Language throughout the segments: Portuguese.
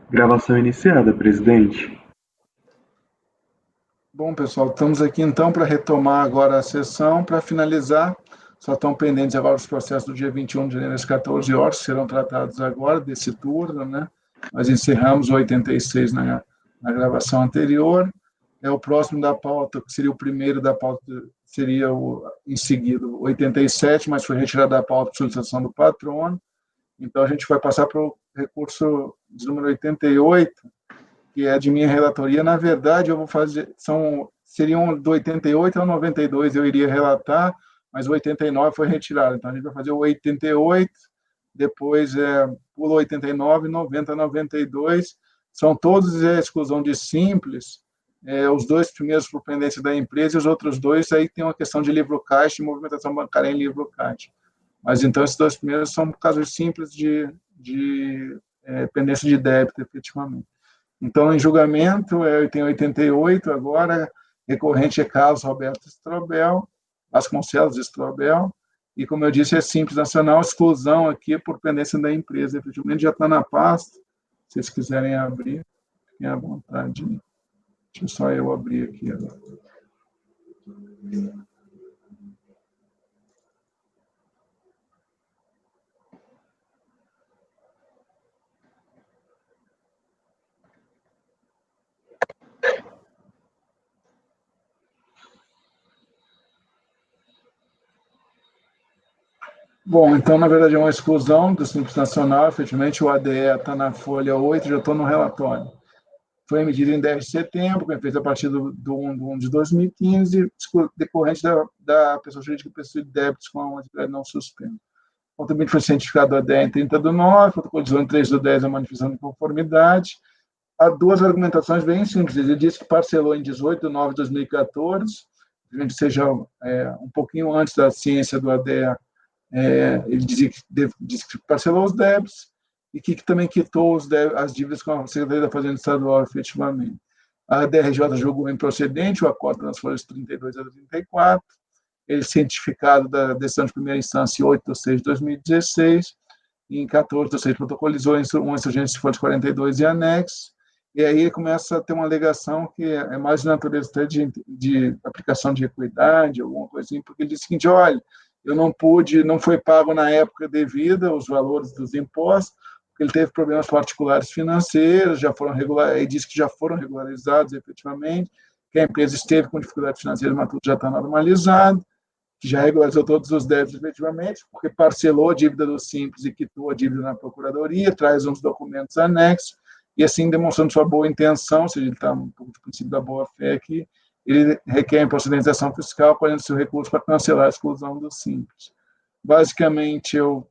Gravação iniciada, presidente. Bom, pessoal, estamos aqui então para retomar agora a sessão, para finalizar. Só estão pendentes agora os processos do dia 21 de janeiro às 14 horas, que serão tratados agora, desse turno, né? Nós encerramos o 86 na gravação anterior. O próximo da pauta, que seria o primeiro da pauta, seria em seguida o 87, mas foi retirado da pauta por solicitação do patrono. Então, a gente vai passar para o recurso de número 88, que é de minha relatoria. Na verdade, eu vou fazer, seriam do 88 ao 92, eu iria relatar, mas o 89 foi retirado. Então, a gente vai fazer o 88, depois pula 89, 90, 92. São todos a exclusão de simples, os dois primeiros por pendência da empresa e os outros dois, aí tem uma questão de livro-caixa e movimentação bancária em livro-caixa. Mas, então, esses dois primeiros são casos simples de pendência de débito, efetivamente. Então, em julgamento, eu tenho 88 agora, recorrente é Carlos Roberto Strobel, Vasconcelos Strobel, e, como eu disse, é simples nacional, exclusão aqui por pendência da empresa. Efetivamente, já está na pasta, se vocês quiserem abrir, fiquem à vontade. Deixa só eu abrir aqui agora. Bom, então, na verdade, é uma exclusão do Simples Nacional. Efetivamente, o ADE está na folha 8, já estou no relatório. Foi emitida em 10 de setembro, com efeito a partir do 1 de 1 de 2015, decorrente da pessoa jurídica que possui débitos com uma atividade não suspensa. Também foi cientificado a ADE em 30 do 9, protocolizou em 3 do 10 a manifestação de conformidade. Há duas argumentações bem simples. Ele disse que parcelou em 18 de 9 de 2014, seja um pouquinho antes da ciência do ADE. Ele disse que parcelou os débitos e que também quitou as dívidas com a Secretaria da Fazenda Estadual, efetivamente. A DRJ julgou improcedente o acordo nas folhas 32 a 34, ele cientificado da decisão de primeira instância em 8 de 6 de 2016, e em 14 de 6 protocolizou uma insurgência de folhas 42 e anexo, e aí ele começa a ter uma alegação que é mais de natureza de aplicação de equidade, alguma coisa assim, porque ele diz o seguinte: olha, eu não foi pago na época devida os valores dos impostos, porque ele teve problemas particulares financeiros, ele disse que já foram regularizados efetivamente, que a empresa esteve com dificuldade financeira, mas tudo já está normalizado, que já regularizou todos os débitos efetivamente, porque parcelou a dívida do Simples e quitou a dívida na Procuradoria, traz uns documentos anexos, e assim, demonstrando sua boa intenção, ou seja, ele está um pouco do princípio da boa-fé aqui, ele requer improcedentização fiscal, colhendo seu recurso para cancelar a exclusão do Simples. Basicamente, eu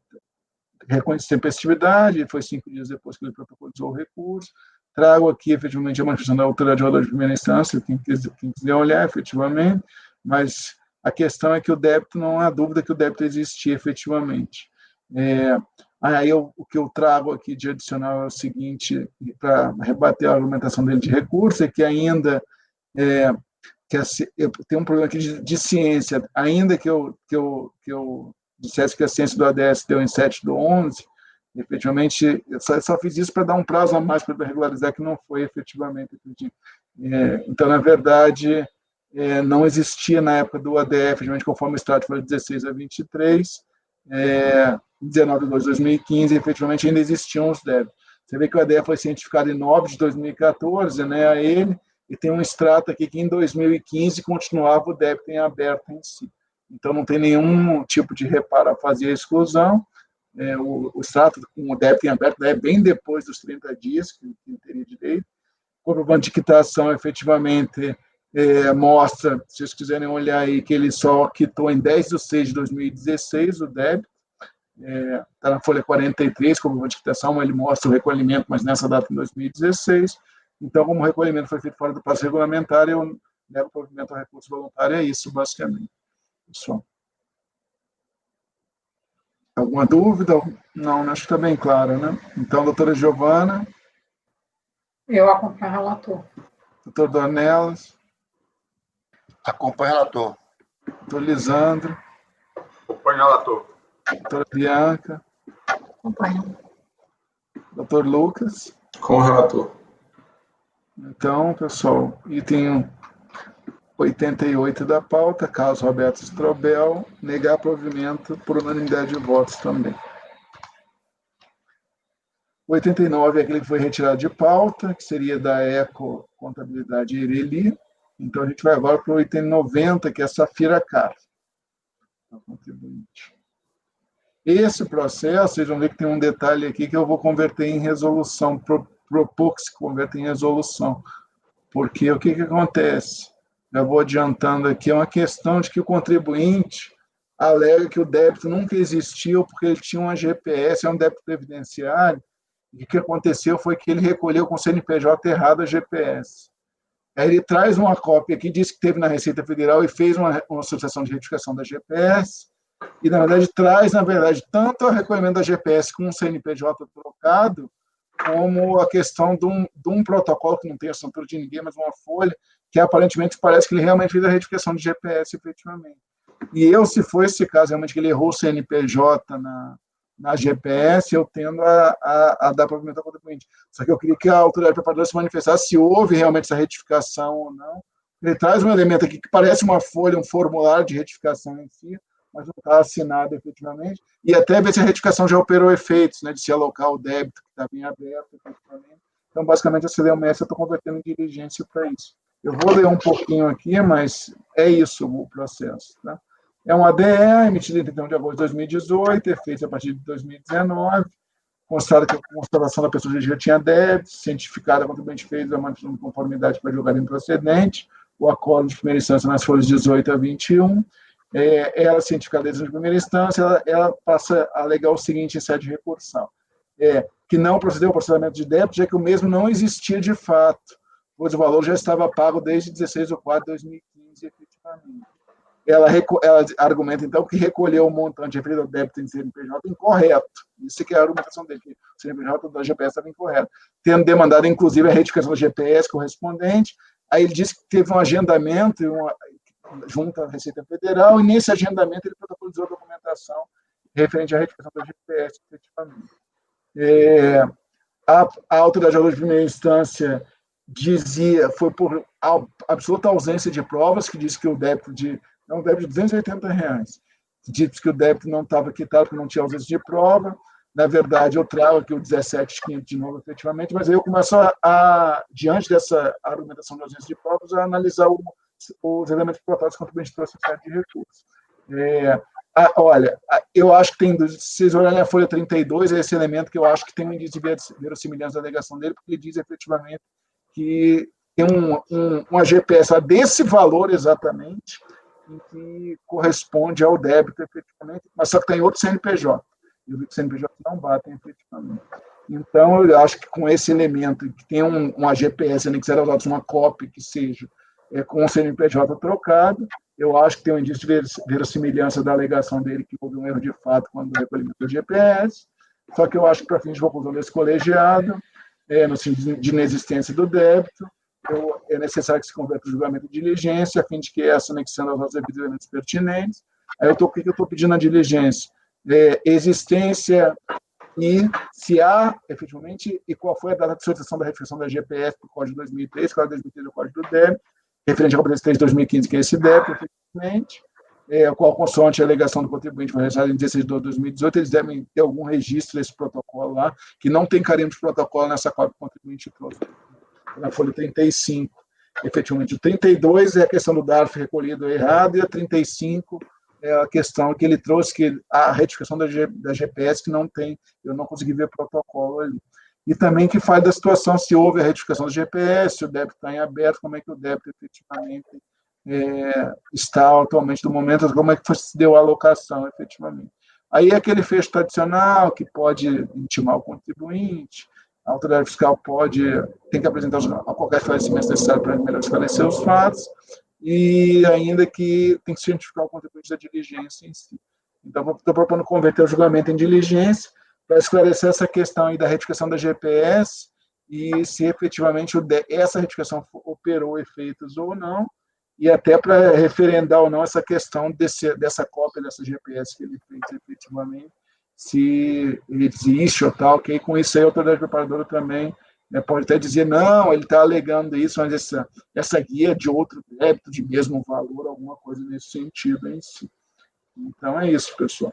reconheço tempestividade, foi 5 dias depois que ele protocolizou o recurso, trago aqui, efetivamente, a manifestação da autoridade de valor de primeira instância, quem quiser olhar, efetivamente, mas a questão é que o débito, não há dúvida que o débito existia, efetivamente. Aí o que eu trago aqui de adicional é o seguinte, para rebater a argumentação dele de recurso, é que ainda eu tenho um problema aqui de ciência, ainda que eu dissesse que a ciência do ADS deu em 7 do 11, efetivamente, eu só fiz isso para dar um prazo a mais para regularizar, que não foi efetivamente. Então, na verdade, não existia na época do ADF, efetivamente, conforme o extrato foi de 16 a 23, 19 de 2015, efetivamente ainda existiam os débitos. Você vê que o ADF foi cientificado em 9 de 2014, né, a ele, e tem um extrato aqui que em 2015 continuava o débito em aberto em si. Então, não tem nenhum tipo de reparo a fazer a exclusão. O extrato com o débito em aberto é bem depois dos 30 dias que teria direito. O comprovante de quitação, efetivamente, mostra, se vocês quiserem olhar aí, que ele só quitou em 10 de 6 de 2016 o débito. Está na folha 43, como de quitação, ele mostra o recolhimento, mas nessa data em 2016. Então, como o recolhimento foi feito fora do prazo regulamentar, eu nego o provimento ao recurso voluntário, é isso, basicamente. Pessoal. Alguma dúvida? Não, acho que está bem claro, né? Então, doutora Giovana. Eu acompanho o relator. Doutor Dornelas. Acompanho o relator. Doutor Lisandro. Acompanho o relator. Doutora Bianca. Acompanho. Doutor Lucas. Com o relator. Então, pessoal, item 88 da pauta, caso Roberto Strobel, negar provimento por unanimidade de votos também. 89 é aquele que foi retirado de pauta, que seria da Eco Contabilidade Ireli. Então, a gente vai agora para o item 90, que é Safira Car. Contribuinte. Esse processo, vocês vão ver que tem um detalhe aqui que eu vou converter em resolução, propor que se converta em resolução. Porque o que acontece? Já vou adiantando aqui, é uma questão de que o contribuinte alega que o débito nunca existiu porque ele tinha uma GPS, é um débito previdenciário, e o que aconteceu foi que ele recolheu com o CNPJ errado a GPS. Aí ele traz uma cópia aqui, diz que teve na Receita Federal e fez uma solicitação de retificação da GPS, e, na verdade, traz, tanto o recolhimento da GPS com o CNPJ trocado, como a questão de um protocolo que não tem assinatura de ninguém, mas uma folha, que aparentemente parece que ele realmente fez a retificação de GPS, efetivamente. E eu, se for esse caso, realmente que ele errou o CNPJ na GPS, eu tendo a dar provimento ao contribuinte. Só que eu queria que a autoridade preparadora se manifestasse se houve realmente essa retificação ou não. Ele traz um elemento aqui que parece uma folha, um formulário de retificação em si, mas não está assinado efetivamente, e até ver se a retificação já operou efeitos, né, de se alocar o débito que estava em aberto, efetivamente. Então, basicamente, a CDMS eu estou convertendo em diligência para isso. Eu vou ler um pouquinho aqui, mas é isso o processo. Tá? É um ADE, emitido em 31 de agosto de 2018, efeito a partir de 2019, constata que a constatação da pessoa jurídica tinha débito, cientificada, a contribuinte fez a manutenção de conformidade para julgar improcedente, o acordo de primeira instância nas folhas 18 a 21, ela, cientificada desde a primeira instância, ela passa a alegar o seguinte em sede de recursão, que não procedeu ao processamento de débito, já que o mesmo não existia de fato, pois o valor já estava pago desde 16 de 4 de 2015, efetivamente. Ela argumenta, então, que recolheu o montante referido ao débito em CNPJ incorreto. Isso que é a argumentação dele, que o CNPJ da GPS estava incorreto. Tendo demandado, inclusive, a retificação do GPS correspondente, aí ele disse que teve um agendamento junto à Receita Federal, e nesse agendamento ele protocolizou a documentação referente à retificação do GPS, efetivamente. A autoridade de primeira instância dizia, foi por absoluta ausência de provas, que disse que o débito é um débito de R$280, disse que o débito não estava quitado, porque não tinha ausência de prova. Na verdade, eu trago aqui o 17.500 de novo, efetivamente, mas aí eu começo diante dessa argumentação de ausência de provas, a analisar os elementos protocolos contribuintes trouxe em sede de recurso. Olha, eu acho que tem, se vocês olharem a folha 32, é esse elemento que eu acho que tem um indício de verossimilhança da alegação dele, porque ele diz efetivamente que tem uma GPS desse valor exatamente, em que corresponde ao débito efetivamente, mas só que tem outro CNPJ. E o CNPJ não batem efetivamente. Então, eu acho que com esse elemento, que tem uma GPS anexada aos autos, uma cópia que seja, com o CNPJ trocado, eu acho que tem um indício de verossimilhança da alegação dele que houve um erro de fato quando recolhimento do GPS, só que eu acho que, para fins de conclusão desse colegiado, no sentido de inexistência do débito, é necessário que se converta o julgamento de diligência, a fim de que essa anexando aos devidos elementos pertinentes. Aí o que eu estou pedindo na diligência? Existência e se há, efetivamente, e qual foi a data de solicitação da retificação da GPS para o Código 2003, Código 2003 é o Código do débito, referente ao competência 3 de 2015, que é esse débito, efetivamente, qual consoante a alegação do contribuinte foi realizada em 16 de 2018, eles devem ter algum registro desse protocolo lá, que não tem carimbo de protocolo nessa cópia que o contribuinte trouxe na folha 35. Efetivamente, o 32 é a questão do DARF recolhido errado, e a 35 é a questão que ele trouxe, que a retificação da GPS que não tem, eu não consegui ver protocolo ali. E também que faz da situação se houve a retificação do GPS, se o débito está em aberto, como é que o débito efetivamente está atualmente no momento, como é que se deu a alocação efetivamente. Aí é aquele fecho tradicional que pode intimar o contribuinte, a autoridade fiscal tem que apresentar qualquer esclarecimento necessário para melhor esclarecer os fatos, e ainda que tem que cientificar o contribuinte da diligência em si. Então, estou propondo converter o julgamento em diligência para esclarecer essa questão aí da retificação da GPS e se efetivamente essa retificação operou efeitos ou não, e até para referendar ou não essa questão dessa cópia dessa GPS que ele fez efetivamente, se existe ou tal, que com isso aí a autoridade preparadora também né? Pode até dizer, não, ele está alegando isso, mas essa guia é de outro débito, de mesmo valor, alguma coisa nesse sentido em si. Então, é isso, pessoal.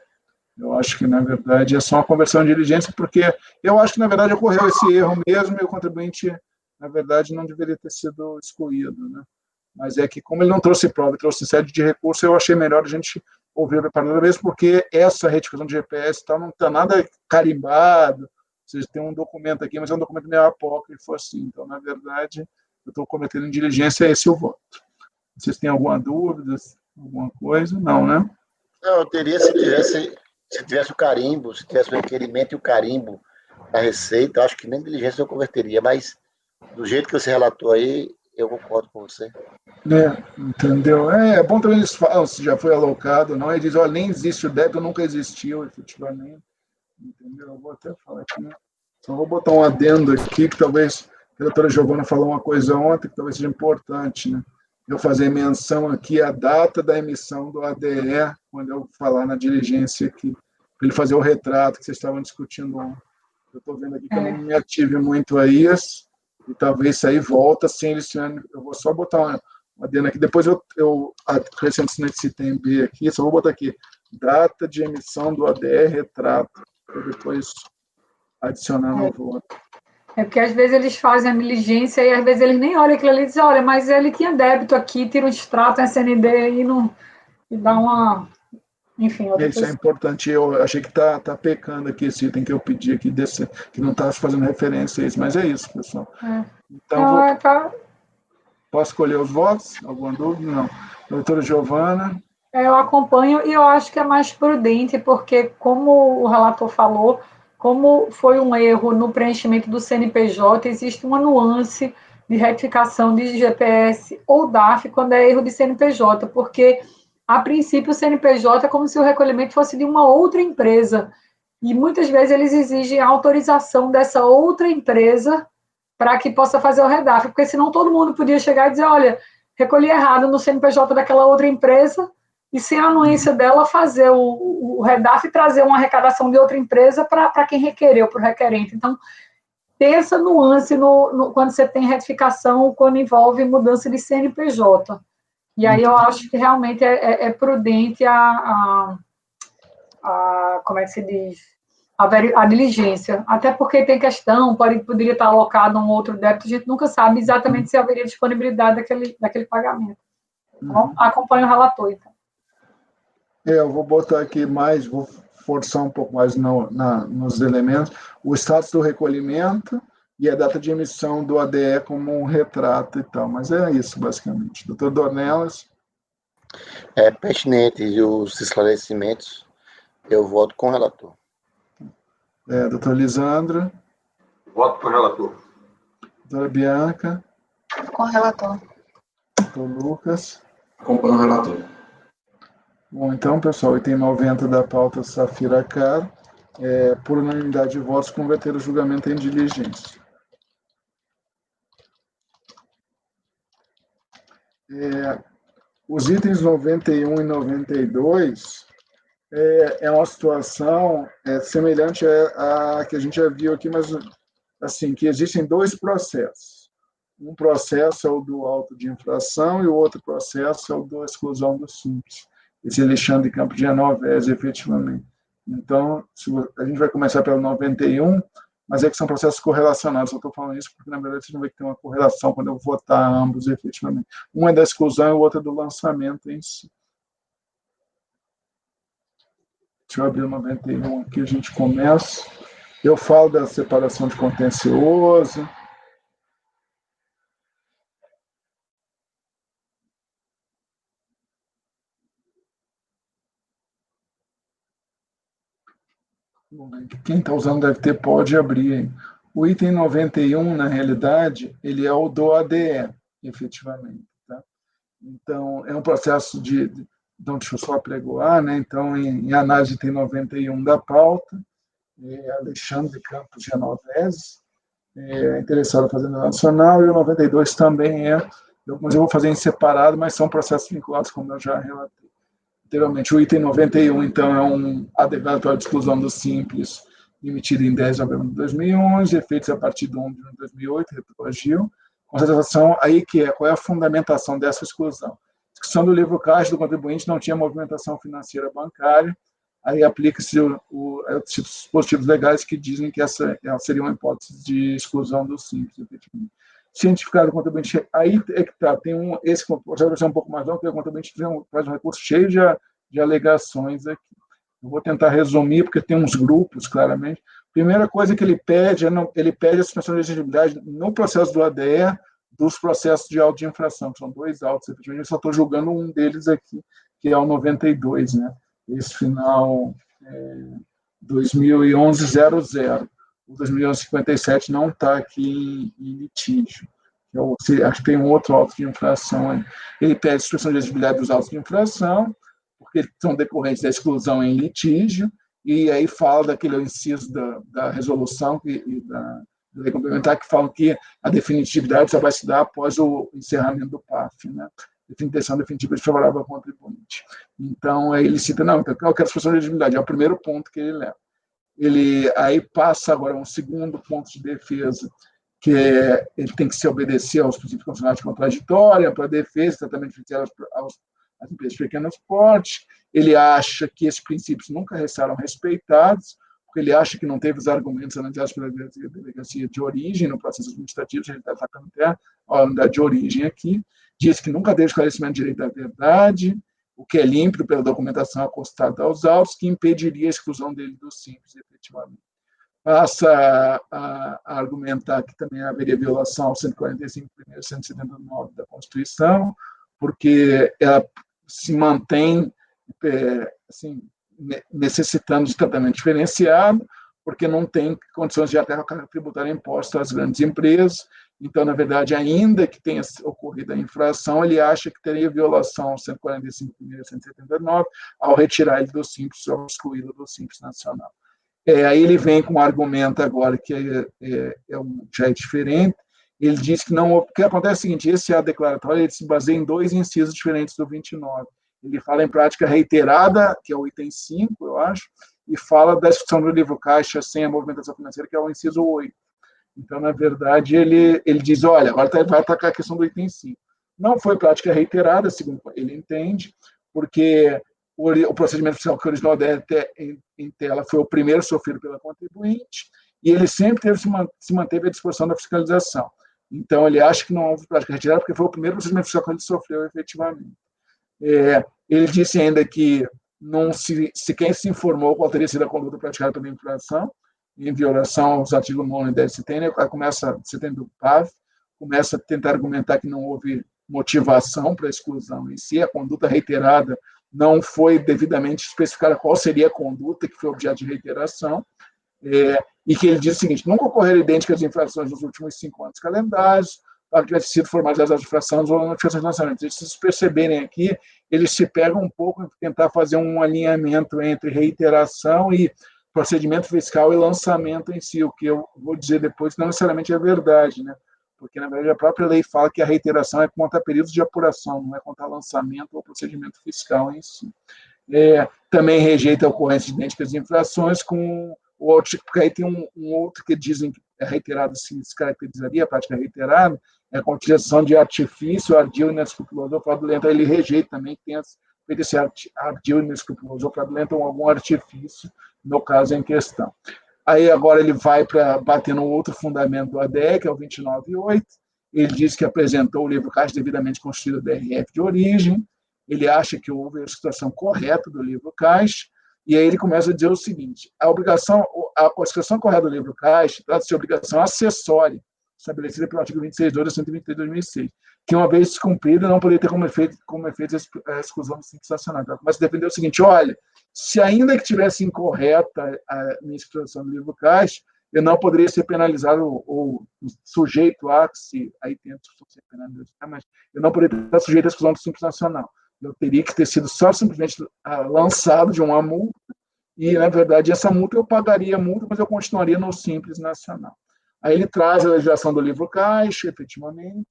Eu acho que, na verdade, é só uma conversão de diligência, porque eu acho que, na verdade, ocorreu esse erro mesmo e o contribuinte, na verdade, não deveria ter sido excluído, né? Mas é que, como ele não trouxe prova, trouxe sede de recurso, eu achei melhor a gente ouvir a preparadora mesmo, porque essa retificação de GPS e tal não está nada carimbado. Vocês têm um documento aqui, mas é um documento meio apócrifo assim. Então, na verdade, eu estou cometendo diligência, esse é o voto. Vocês têm alguma dúvida, alguma coisa? Não, né? Não, eu teria se tivesse o carimbo, se tivesse o requerimento e o carimbo da Receita, eu acho que nem diligência eu converteria, mas do jeito que você relatou aí, eu concordo com você. Entendeu? É bom também eles falam se já foi alocado, não. Ele diz, olha, nem existe o débito, nunca existiu, efetivamente. Entendeu? Eu vou até falar aqui, né? Só vou botar um adendo aqui, que talvez a doutora Giovana falou uma coisa ontem, que talvez seja importante, né? Eu fazer menção aqui a data da emissão do ADE, quando eu falar na diligência aqui, para ele fazer o retrato que vocês estavam discutindo ontem. Eu estou vendo aqui que eu não me ative muito a isso, e talvez isso aí volta sem eles. Eu vou só botar uma adendo aqui, depois eu acrescento nesse item B aqui, só vou botar aqui, data de emissão do ADE, retrato, para depois adicionar no voto. É porque às vezes eles fazem a diligência e às vezes eles nem olham aquilo ali e dizem, olha, mas ele tinha débito aqui, tira um extrato, SND e não e dá uma. Enfim, outra Isso é coisa. importante. Eu achei que está pecando aqui esse item que eu pedi aqui, que não está fazendo referência a isso, mas é isso, pessoal. Então, posso escolher os votos? Alguma dúvida? Não. Doutora Giovana. Eu acompanho e eu acho que é mais prudente, porque, como o relator falou, como foi um erro no preenchimento do CNPJ, existe uma nuance de retificação de GPS ou DAF quando é erro de CNPJ, porque, a princípio, o CNPJ é como se o recolhimento fosse de uma outra empresa, e muitas vezes eles exigem a autorização dessa outra empresa para que possa fazer o REDAF, porque senão todo mundo podia chegar e dizer, olha, recolhi errado no CNPJ daquela outra empresa, e sem a anuência dela fazer o REDAF e trazer uma arrecadação de outra empresa para quem requereu, para o requerente. Então, ter essa nuance quando você tem retificação, quando envolve mudança de CNPJ. E aí eu acho que realmente é prudente como é que se diz? A diligência. Até porque tem questão, poderia estar alocado um outro débito, a gente nunca sabe exatamente se haveria disponibilidade daquele pagamento. Então, acompanho o relator, então. Eu vou botar aqui mais, vou forçar um pouco mais nos elementos, o status do recolhimento e a data de emissão do ADE como um retrato e tal, mas é isso, basicamente. Doutor Dornelas? É pertinente os esclarecimentos, eu voto com o relator. Doutor Lisandro? Voto com o relator. Doutora Bianca? Com o relator. Doutor Lucas? Acompanho o relator. Bom, então, pessoal, item 90 da pauta Safira Car, por unanimidade de votos, converter o julgamento em diligência. Os itens 91 e 92 é uma situação semelhante à que a gente já viu aqui, mas assim, que existem dois processos. Um processo é o do auto de infração e o outro processo é o da exclusão do simples. Esse Alexandre Campos de Genovese, efetivamente. Então, a gente vai começar pelo 91, mas é que são processos correlacionados. Eu estou falando isso porque, na verdade, vocês vão ver que tem uma correlação quando eu votar ambos, efetivamente. Um é da exclusão e o outro é do lançamento em si. Deixa eu abrir o 91 aqui, a gente começa. Eu falo da separação de contencioso. Quem está usando deve ter, pode abrir. Hein? O item 91, na realidade, ele é o do ADE, efetivamente. Tá? Então, é um processo então, deixa eu só apregoar, né? Então, em análise tem 91 da pauta, Alexandre Campos Genovese, interessado na Fazenda Nacional, e o 92 também mas eu vou fazer em separado, mas são processos vinculados, como eu já relatei. Anteriormente, o item 91, então, é um advogado de exclusão do simples emitida em 10 de novembro de 2011, efeitos a partir de 1 de 2008, retroagiu. Constatação aí que qual é a fundamentação dessa exclusão? A exclusão do livro caixa do contribuinte não tinha movimentação financeira bancária, aí aplica-se os dispositivos legais que dizem que essa seria uma hipótese de exclusão do simples, efetivamente. Cientificado do contribuinte, aí é que está, esse processo vai ser um pouco mais longo, porque o contribuinte faz um recurso cheio de alegações aqui. Eu vou tentar resumir, porque tem uns grupos, claramente. Primeira coisa que ele pede a suspensão de exigibilidade no processo do ADE dos processos de auto de infração, que são 2 autos, efetivamente, eu só estou julgando um deles aqui, que é o 92, né? Esse final 2011-00. O 2011-57 não está aqui em litígio. Acho que tem um outro auto de infração aí. Ele pede a suspensão de exigibilidade dos autos de infração, porque são decorrentes da exclusão em litígio, e aí fala daquele inciso da resolução e da lei complementar que falam que a definitividade só vai se dar após o encerramento do PAF, né? Definição definitiva desfavorável ao contribuinte. Então, aí ele cita, não, então, eu quero a suspensão de exigibilidade, é o primeiro ponto que ele leva. Ele aí passa agora um segundo ponto de defesa, que ele tem que se obedecer aos princípios constitucionais de contraditória, para a defesa, tratamento judicial às empresas de pequeno porte. Ele acha que esses princípios nunca serão respeitados, porque ele acha que não teve os argumentos analisados pela delegacia de origem no processo administrativo, ele está atacando até a unidade de origem aqui, diz que nunca teve esclarecimento de direito à verdade, o que é limpo pela documentação acostada aos autos, que impediria a exclusão dele do simples, efetivamente. Passa a argumentar que também haveria violação ao 145, 179 da Constituição, porque ela se mantém assim, necessitando de tratamento diferenciado, porque não tem condições de até tributar impostos às grandes empresas. Então, na verdade, ainda que tenha ocorrido a infração, ele acha que teria violação ao 145, 179, ao retirar ele do Simples, ao excluí-lo do Simples Nacional. Aí ele vem com um argumento agora que já é diferente. Ele diz que não. O que acontece é o seguinte: esse ato declaratório ele se baseia em 2 incisos diferentes do 29. Ele fala em prática reiterada, que é o item 5, eu acho, e fala da exclusão do livro caixa sem a movimentação financeira, que é o inciso 8. Então, na verdade, ele diz, olha, agora vai atacar a questão do item 5. Não foi prática reiterada, segundo ele entende, porque o procedimento fiscal que originou em tela foi o primeiro sofrido pela contribuinte, e ele sempre se manteve à disposição da fiscalização. Então, ele acha que não houve prática reiterada, porque foi o primeiro procedimento fiscal que ele sofreu efetivamente. Ele disse ainda que não se quem se informou qual teria sido a conduta praticada pela infração, em violação aos artigos 9 e 10 do CTN, começa do PAV, começa a tentar argumentar que não houve motivação para a exclusão em si, a conduta reiterada não foi devidamente especificada qual seria a conduta que foi objeto de reiteração, e que ele diz o seguinte: nunca ocorreram idênticas infrações nos últimos 5 anos calendários, para que tivessem sido formalizadas as infrações ou notificações de lançamento. Se vocês perceberem aqui, eles se pegam um pouco em tentar fazer um alinhamento entre reiteração e procedimento fiscal e lançamento em si, o que eu vou dizer depois não necessariamente é verdade, né? Porque, na verdade, a própria lei fala que a reiteração é contra períodos de apuração, não é contra lançamento ou procedimento fiscal em si. Também rejeita a ocorrência de idênticas infrações com o outro, porque aí tem um outro que dizem que é reiterado, se caracterizaria a prática reiterada, é a utilização de artifício, ardil, inescrupuloso ou fraudulento. Ele rejeita também que tenha feito esse ardil, inescrupuloso ou fraudulento ou algum artifício, no caso em questão. Aí agora ele vai para bater no outro fundamento do ADE, que é o 29.8. Ele diz que apresentou o livro caixa devidamente constituído do DRF de origem. Ele acha que houve a situação correta do livro caixa. E aí ele começa a dizer o seguinte: a constituição correta do livro caixa trata-se de obrigação acessória, estabelecida pelo artigo 26.2 da 123 de 2006, que, uma vez descumprida, não poderia ter como efeito a exclusão do Simples Nacional. Então, começa a defender o seguinte: olha, se ainda que tivesse incorreta a minha exclusão do livro caixa, eu não poderia ser penalizado ou sujeito a, se aí tento ser penalizado, mas eu não poderia estar sujeito à exclusão do Simples Nacional. Eu teria que ter sido só simplesmente lançado de uma multa, e, na verdade, essa multa eu pagaria a multa, mas eu continuaria no Simples Nacional. Aí ele traz a legislação do livro caixa, efetivamente,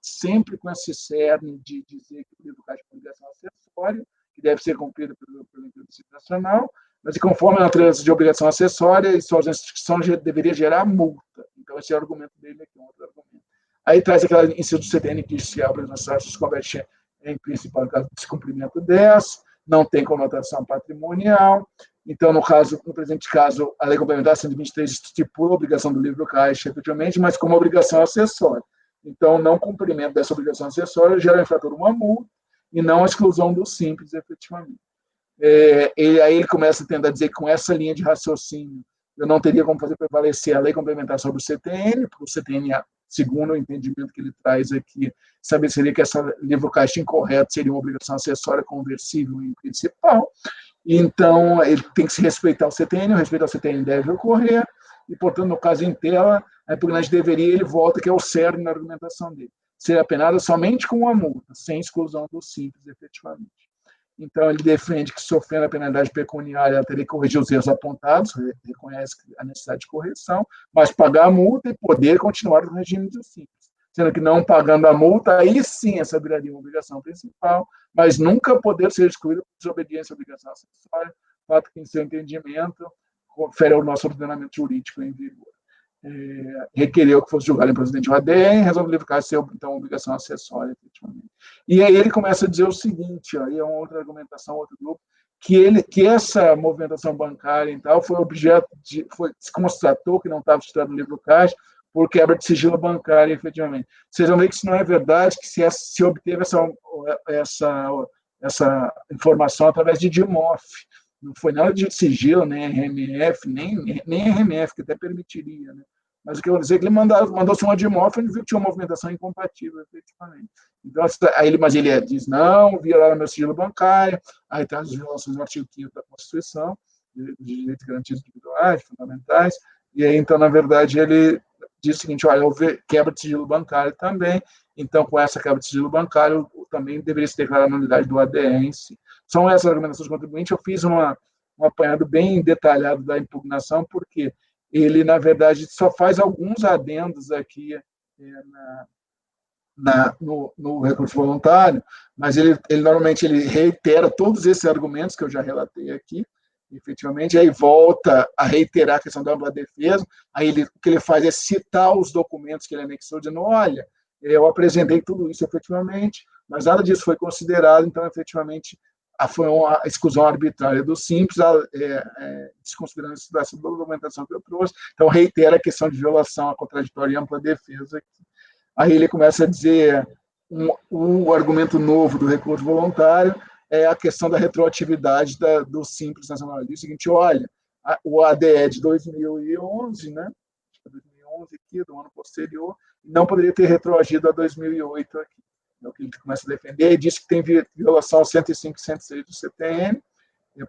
sempre com esse cerne de dizer que o livro caixa é uma obrigação acessória, que deve ser cumprida pelo Simples Nacional, mas conforme a natureza de obrigação acessória, e suas restrições deveria gerar multa. Então, esse é o argumento dele aqui, um outro argumento. Aí traz aquela inciso do CTN que diz que a obrigação acessória se converte em principal no caso do descumprimento dessa, não tem conotação patrimonial. Então, no presente caso, a Lei Complementar 123 estipula a obrigação do livro caixa, efetivamente, mas como obrigação acessória. Então, não cumprimento dessa obrigação acessória gera, infrator, uma multa e não a exclusão do simples, efetivamente. Aí ele começa a tentar dizer que com essa linha de raciocínio eu não teria como fazer prevalecer a Lei Complementar sobre o CTN, porque o CTN, segundo o entendimento que ele traz aqui, estabeleceria que essa livro caixa incorreto seria uma obrigação acessória conversível em principal. Então, ele tem que se respeitar o CTN, o respeito ao CTN deve ocorrer, e, portanto, no caso em tela, a impugnante deveria, ele volta, que é o cerne na argumentação dele, ser apenada somente com uma multa, sem exclusão do simples, efetivamente. Então, ele defende que, sofrendo a penalidade pecuniária, ela teria que corrigir os erros apontados, reconhece a necessidade de correção, mas pagar a multa e poder continuar no regime do simples. Sendo que não pagando a multa, aí sim essa viraria uma obrigação principal, mas nunca poder ser excluída por desobediência à obrigação acessória, fato que, em seu entendimento, confere ao nosso ordenamento jurídico em vigor. Requereu que fosse julgado em procedimento de ADN, resolve o livro caixa ser, então, uma obrigação acessória, efetivamente. E aí ele começa a dizer o seguinte, aí é uma outra argumentação, outro grupo, que essa movimentação bancária e tal foi objeto de, se constatou que não estava estudado no livro caixa por quebra de sigilo bancário, efetivamente. Vocês vão ver que isso não é verdade, que se obteve essa informação através de DIMOF. Não foi nada de sigilo, nem RMF, nem RMF, que até permitiria, né? Mas o que eu vou dizer é que ele mandou-se uma DIMOF, onde viu que tinha uma movimentação incompatível, efetivamente. Então, mas ele diz, não, violaram meu sigilo bancário, aí traz as violações do artigo 5º da Constituição, de direitos garantidos individuais, fundamentais, e aí, então, na verdade, ele diz o seguinte, olha, houve quebra de sigilo bancário também, então, com essa quebra de sigilo bancário, também deveria se declarar a nulidade do ADE em si. São essas argumentações do contribuinte. Eu fiz um apanhado bem detalhado da impugnação, porque ele, na verdade, só faz alguns adendos aqui no recurso voluntário, mas ele normalmente ele reitera todos esses argumentos que eu já relatei aqui, efetivamente, aí volta a reiterar a questão da ampla defesa, aí o que ele faz é citar os documentos que ele anexou, dizendo, olha, eu apresentei tudo isso efetivamente, mas nada disso foi considerado, então, efetivamente, foi uma exclusão arbitrária do simples, desconsiderando essa documentação que eu trouxe, então reitera a questão de violação à contraditória e ampla defesa. Aí ele começa a dizer, o argumento novo do recurso voluntário é a questão da retroatividade do simples nacional. Ele diz o seguinte, olha, o ADE de 2011, né, 2011 aqui, do ano posterior, não poderia ter retroagido a 2008 aqui. É o que ele começa a defender, e diz que tem violação ao 105 e 106 do CTN,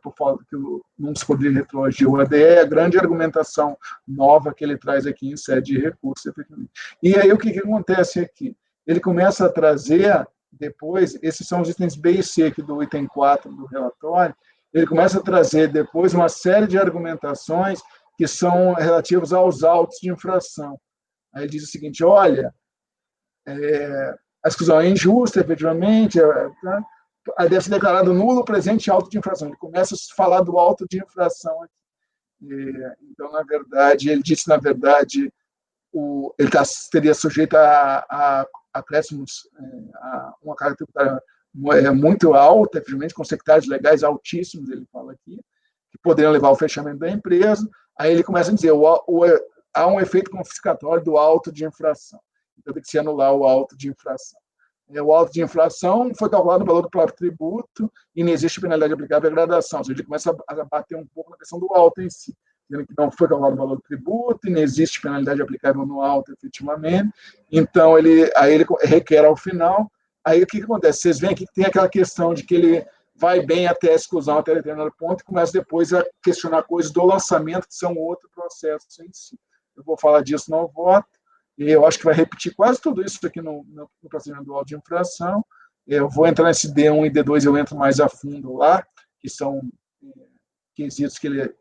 por falta que não se poderia retroagir o ADE, é a grande argumentação nova que ele traz aqui em sede de recurso, efetivamente. E aí o que acontece aqui? Ele começa a trazer, depois, esses são os itens B e C aqui do item 4 do relatório, ele começa a trazer depois uma série de argumentações que são relativas aos autos de infração. Aí ele diz o seguinte, olha, a exclusão é injusta, efetivamente, deve ser declarado nulo o presente auto de infração. Ele começa a falar do auto de infração aqui. Então, na verdade, ele disse, na verdade, ele teria sujeito a acréscimos, a uma carga tributária muito alta, efetivamente, com sectários legais altíssimos, ele fala aqui, que poderiam levar ao fechamento da empresa. Aí ele começa a dizer, há um efeito confiscatório do auto de infração. Então, tem que se anular o auto de infração. O auto de infração foi calculado no valor do próprio tributo e não existe penalidade aplicável à gradação. Ou seja, ele começa a bater um pouco na questão do auto em si, dizendo que não foi calculado o valor do tributo e não existe penalidade aplicável no auto, efetivamente. Então, aí ele requer ao final. Aí, o que acontece? Vocês veem aqui que tem aquela questão de que ele vai bem até a exclusão, até determinado ponto, e começa depois a questionar coisas do lançamento, que são outro processo em si. Eu vou falar disso no voto. E eu acho que vai repetir quase tudo isso aqui no procedimento do auto de infração. Eu vou entrar nesse D1 e D2, eu entro mais a fundo lá, que são quesitos que ele...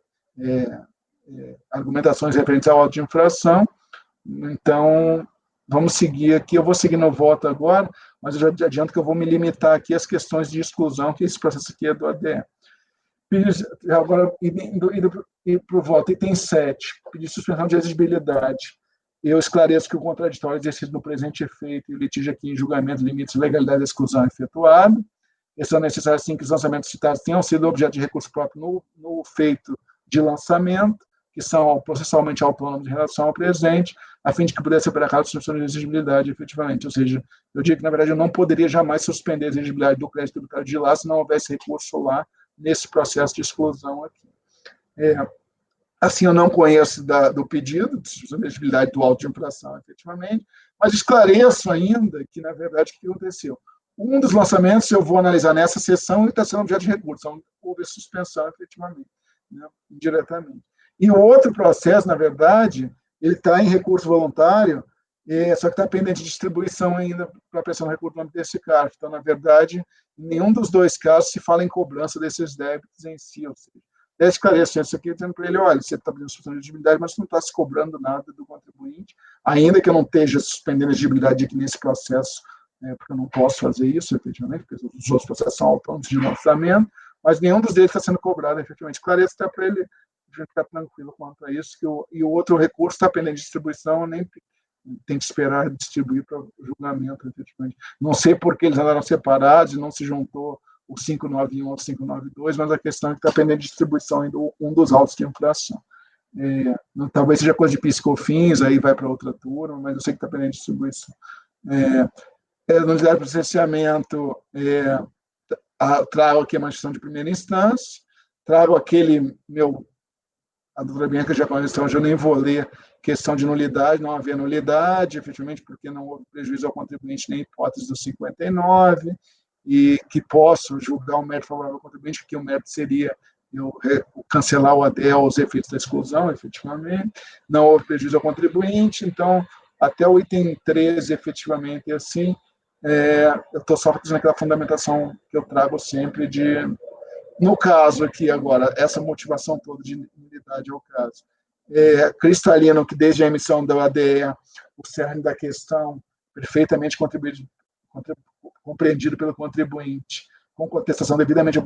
argumentações referentes ao auto de infração. Então, vamos seguir aqui. Eu vou seguir no voto agora, mas eu já adianto que eu vou me limitar aqui às questões de exclusão, que esse processo aqui é do ADE. Agora, indo para o voto, item 7, pedir suspensão de exigibilidade. Eu esclareço que o contraditório exercido no presente efeito e o litígio aqui em julgamento limites de legalidade da exclusão efetuado. É necessário, sim, que os lançamentos citados tenham sido objeto de recurso próprio no feito de lançamento, que são processualmente autônomos em relação ao presente, a fim de que pudesse ser aplicado a suspensão de exigibilidade, efetivamente. Ou seja, eu digo que, na verdade, eu não poderia jamais suspender a exigibilidade do crédito tributário de lá se não houvesse recurso lá nesse processo de exclusão aqui. Assim, eu não conheço do pedido de suspensão de exigibilidade do auto de infração, efetivamente, mas esclareço ainda que, na verdade, o que aconteceu? Um dos lançamentos eu vou analisar nessa sessão e está sendo objeto de recurso, então houve suspensão, efetivamente, né, indiretamente. E o outro processo, na verdade, ele está em recurso voluntário, só que está pendente de distribuição ainda para a pressão do recurso no âmbito desse CARF. Então, na verdade, em nenhum dos dois casos se fala em cobrança desses débitos em si. Ou seja, eu esclareço isso aqui, dizendo para ele, olha, você está pedindo suspensão de exigibilidade, mas não está se cobrando nada do contribuinte, ainda que eu não esteja suspendendo a exigibilidade aqui nesse processo, porque eu não posso fazer isso, efetivamente, porque os outros processos são autônomos de lançamento, mas nenhum dos deles está sendo cobrado, efetivamente. Esclareço até para ele ficar tranquilo quanto a isso, e o outro recurso está pendente de distribuição, nem tem que esperar distribuir para o julgamento, efetivamente. Não sei por que eles andaram separados e não se juntou o 591 ao 592, mas a questão é que está pendente de distribuição ainda um dos autos de infração. Talvez seja coisa de PIS/COFINS, aí vai para outra turma, mas eu sei que está pendente de distribuição. Nulidade de processamento, trago aqui a manifestação de primeira instância, trago aquele a doutora Bianca já conheceu, eu nem vou ler questão de nulidade, não havia nulidade, efetivamente, porque não houve prejuízo ao contribuinte nem hipótese do 59, e que posso julgar o mérito favorável ao contribuinte, que o mérito seria eu cancelar o ADE aos efeitos da exclusão, efetivamente, não houve prejuízo ao contribuinte, então, até o item 13, efetivamente, assim, eu estou só fazendo aquela fundamentação que eu trago sempre no caso aqui agora, essa motivação toda de nulidade é o caso. Cristalino, que desde a emissão da ADE, o cerne da questão, perfeitamente compreendido pelo contribuinte, com contestação devidamente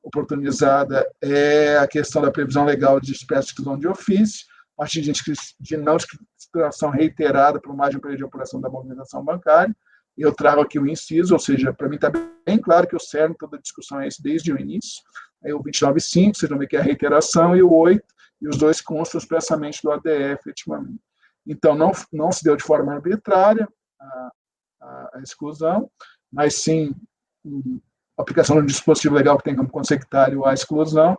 oportunizada, é a questão da previsão legal de espécie de exclusão de ofício, a partir de não discriminação reiterada por mais de um período de apuração da movimentação bancária. Eu trago aqui o inciso, ou seja, para mim está bem claro que o cerne toda a discussão é esse desde o início. Aí o 29.5, vocês vão ver que é a reiteração, e o 8, e os dois constam expressamente do ADE, efetivamente. Então, não se deu de forma arbitrária a exclusão, mas sim a aplicação de um dispositivo legal que tem como consectário a exclusão.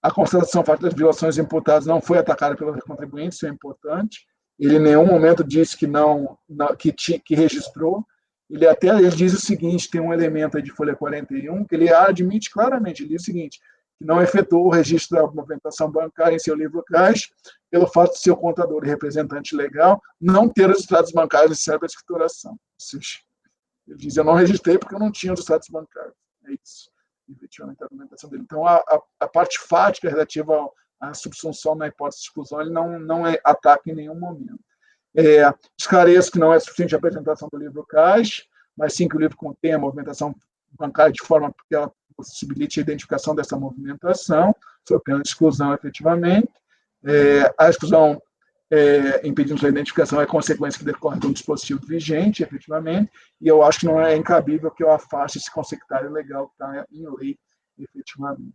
A constatação fato das violações imputadas não foi atacada pelo contribuinte, isso é importante. Ele em nenhum momento disse que registrou. Ele diz o seguinte, tem um elemento aí de folha 41, que ele admite claramente, ele diz o seguinte, que não efetuou o registro da movimentação bancária em seu livro caixa, pelo fato de seu contador e representante legal não ter os extratos bancários necessários para a escrituração. Ou seja, ele diz, eu não registrei porque eu não tinha os extratos bancários. É isso, efetivamente, a argumentação dele. Então, a parte fática relativa a subsunção na hipótese de exclusão, ele não ataca em nenhum momento. Esclareço que não é suficiente a apresentação do livro caixa, mas sim que o livro contém a movimentação bancária de forma que ela possibilite a identificação dessa movimentação, sob pena de exclusão, efetivamente. A exclusão impedindo a identificação é consequência que decorre de um dispositivo vigente, efetivamente, e eu acho que não é incabível que eu afaste esse consectário legal que está em lei, efetivamente.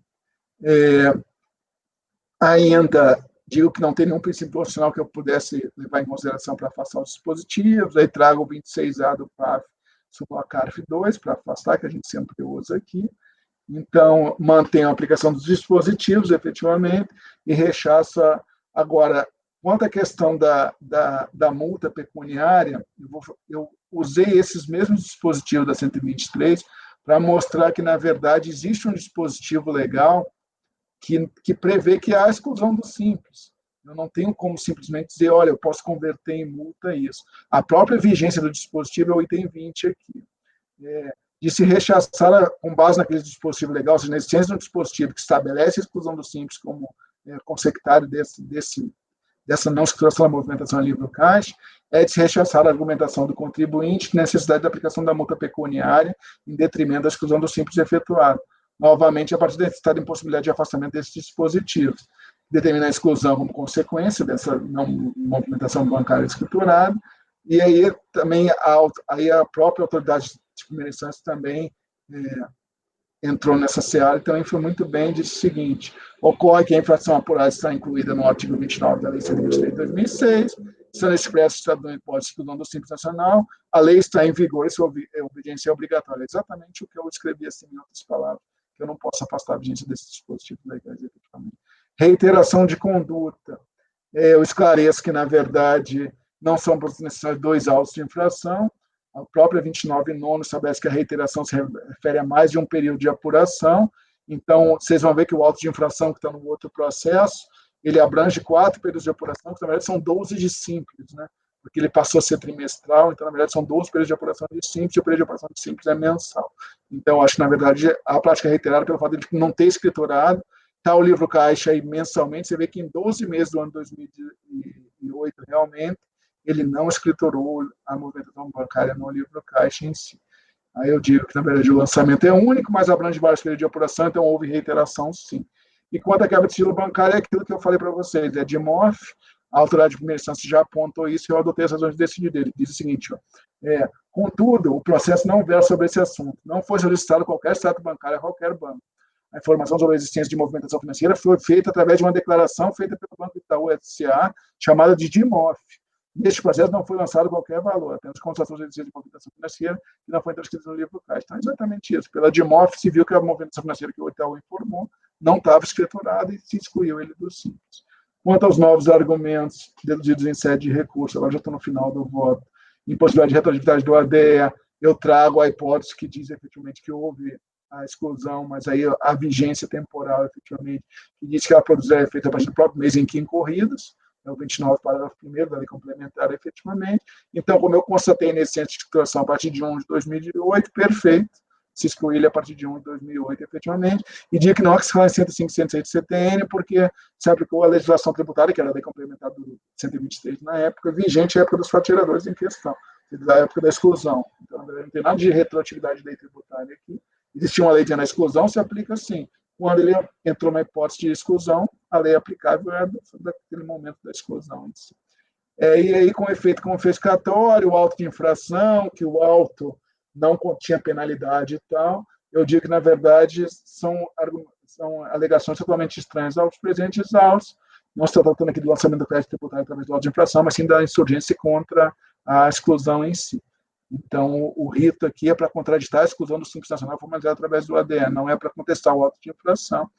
Ainda digo que não tem nenhum princípio constitucional que eu pudesse levar em consideração para afastar os dispositivos, aí trago o 26A do PAF sobre a CARF 2 para afastar, que a gente sempre usa aqui. Então, mantém a aplicação dos dispositivos, efetivamente, e rechaça. Agora, quanto à questão da multa pecuniária, eu usei esses mesmos dispositivos da 123 para mostrar que, na verdade, existe um dispositivo legal que prevê que há a exclusão do simples. Eu não tenho como simplesmente dizer, olha, eu posso converter em multa isso. A própria vigência do dispositivo é o item 20 aqui. De se rechaçar com base naquele dispositivo legal, ou seja, na existência de um dispositivo que estabelece a exclusão do simples como consectário dessa não exclusão da movimentação a livro caixa, é de se rechaçar a argumentação do contribuinte necessidade da aplicação da multa pecuniária em detrimento da exclusão do simples efetuado. novamente, a partir da estado de impossibilidade de afastamento desses dispositivos. Determinar a exclusão como consequência dessa não movimentação bancária escriturada, e aí também a própria autoridade de primeira instância também entrou nessa seara e também foi muito bem, disse o seguinte: ocorre que a infração apurada está incluída no artigo 29 da Lei 123 de 2006, sendo expresso o estado de hipótese do do Simples Nacional, a lei está em vigor e sua obediência é obrigatória. Exatamente o que eu escrevi assim, em outras palavras, que eu não posso afastar a vigência desses dispositivos legais, efetivamente. Reiteração de conduta. Eu esclareço que, na verdade, não são necessários 2 autos de infração. A própria 29(nono) estabelece que a reiteração se refere a mais de um período de apuração. Então, vocês vão ver que o auto de infração, que está no outro processo, ele abrange 4 períodos de apuração, que, na verdade, são 12 de simples, né? Porque ele passou a ser trimestral, então, na verdade, são 12 períodos de apuração de simples, e o período de apuração de simples é mensal. Então, acho que, na verdade, a prática é reiterada pelo fato de não ter escriturado. Está o livro caixa aí mensalmente, você vê que em 12 meses do ano 2008, realmente, ele não escriturou a movimentação bancária no livro caixa em si. Aí eu digo que, na verdade, o lançamento é único, mas abrange vários períodos de apuração, então houve reiteração, sim. E quanto à quebra de sigilo bancário, é aquilo que eu falei para vocês, é de MOF, a autoridade de primeira instância já apontou isso e eu adotei as razões de decidir dele. Diz o seguinte, contudo, o processo não versa sobre esse assunto. Não foi solicitado qualquer extrato bancário a qualquer banco. A informação sobre a existência de movimentação financeira foi feita através de uma declaração feita pelo Banco Itaú S.A., chamada de DIMOF. Neste processo não foi lançado qualquer valor, apenas constatação de existência de movimentação financeira que não foi transcrita no livro caixa. Então, é exatamente isso. Pela DIMOF, se viu que a movimentação financeira que o Itaú informou não estava escriturada e se excluiu ele do simples. Quanto aos novos argumentos deduzidos em sede de recurso, agora já estou no final do voto, impossibilidade de retroatividade do ADEA, eu trago a hipótese que diz efetivamente que houve a exclusão, mas aí a vigência temporal, efetivamente, que diz que ela produzirá efeito a partir do próprio mês em que incorridos, é o 29, parágrafo 1º da lei complementar, efetivamente. Então, como eu constatei nesse centro de escrituração a partir de 1 de 2008, perfeito, se excluir ele a partir de 1 de 2008, efetivamente, e digo que não há que se falar em 105, 106 do CTN, porque se aplicou a legislação tributária, que era a lei complementar do 123 na época, vigente à época dos fatiradores em questão, da época da exclusão. Então, não tem nada de retroatividade da lei tributária aqui. Existia uma lei de exclusão, se aplica assim. Quando ele entrou na hipótese de exclusão, a lei aplicável é daquele momento da exclusão em si. E aí, com efeito confiscatório, o auto de infração, que o auto não continha penalidade e tal, eu digo que, na verdade, são alegações totalmente estranhas aos presentes autos. Não estou tratando aqui do lançamento do crédito tributário através do auto de infração, mas sim da insurgência contra a exclusão em si. Então, o rito aqui é para contraditar a exclusão do Simples Nacional formalizada através do ADN, não é para contestar o auto de infração.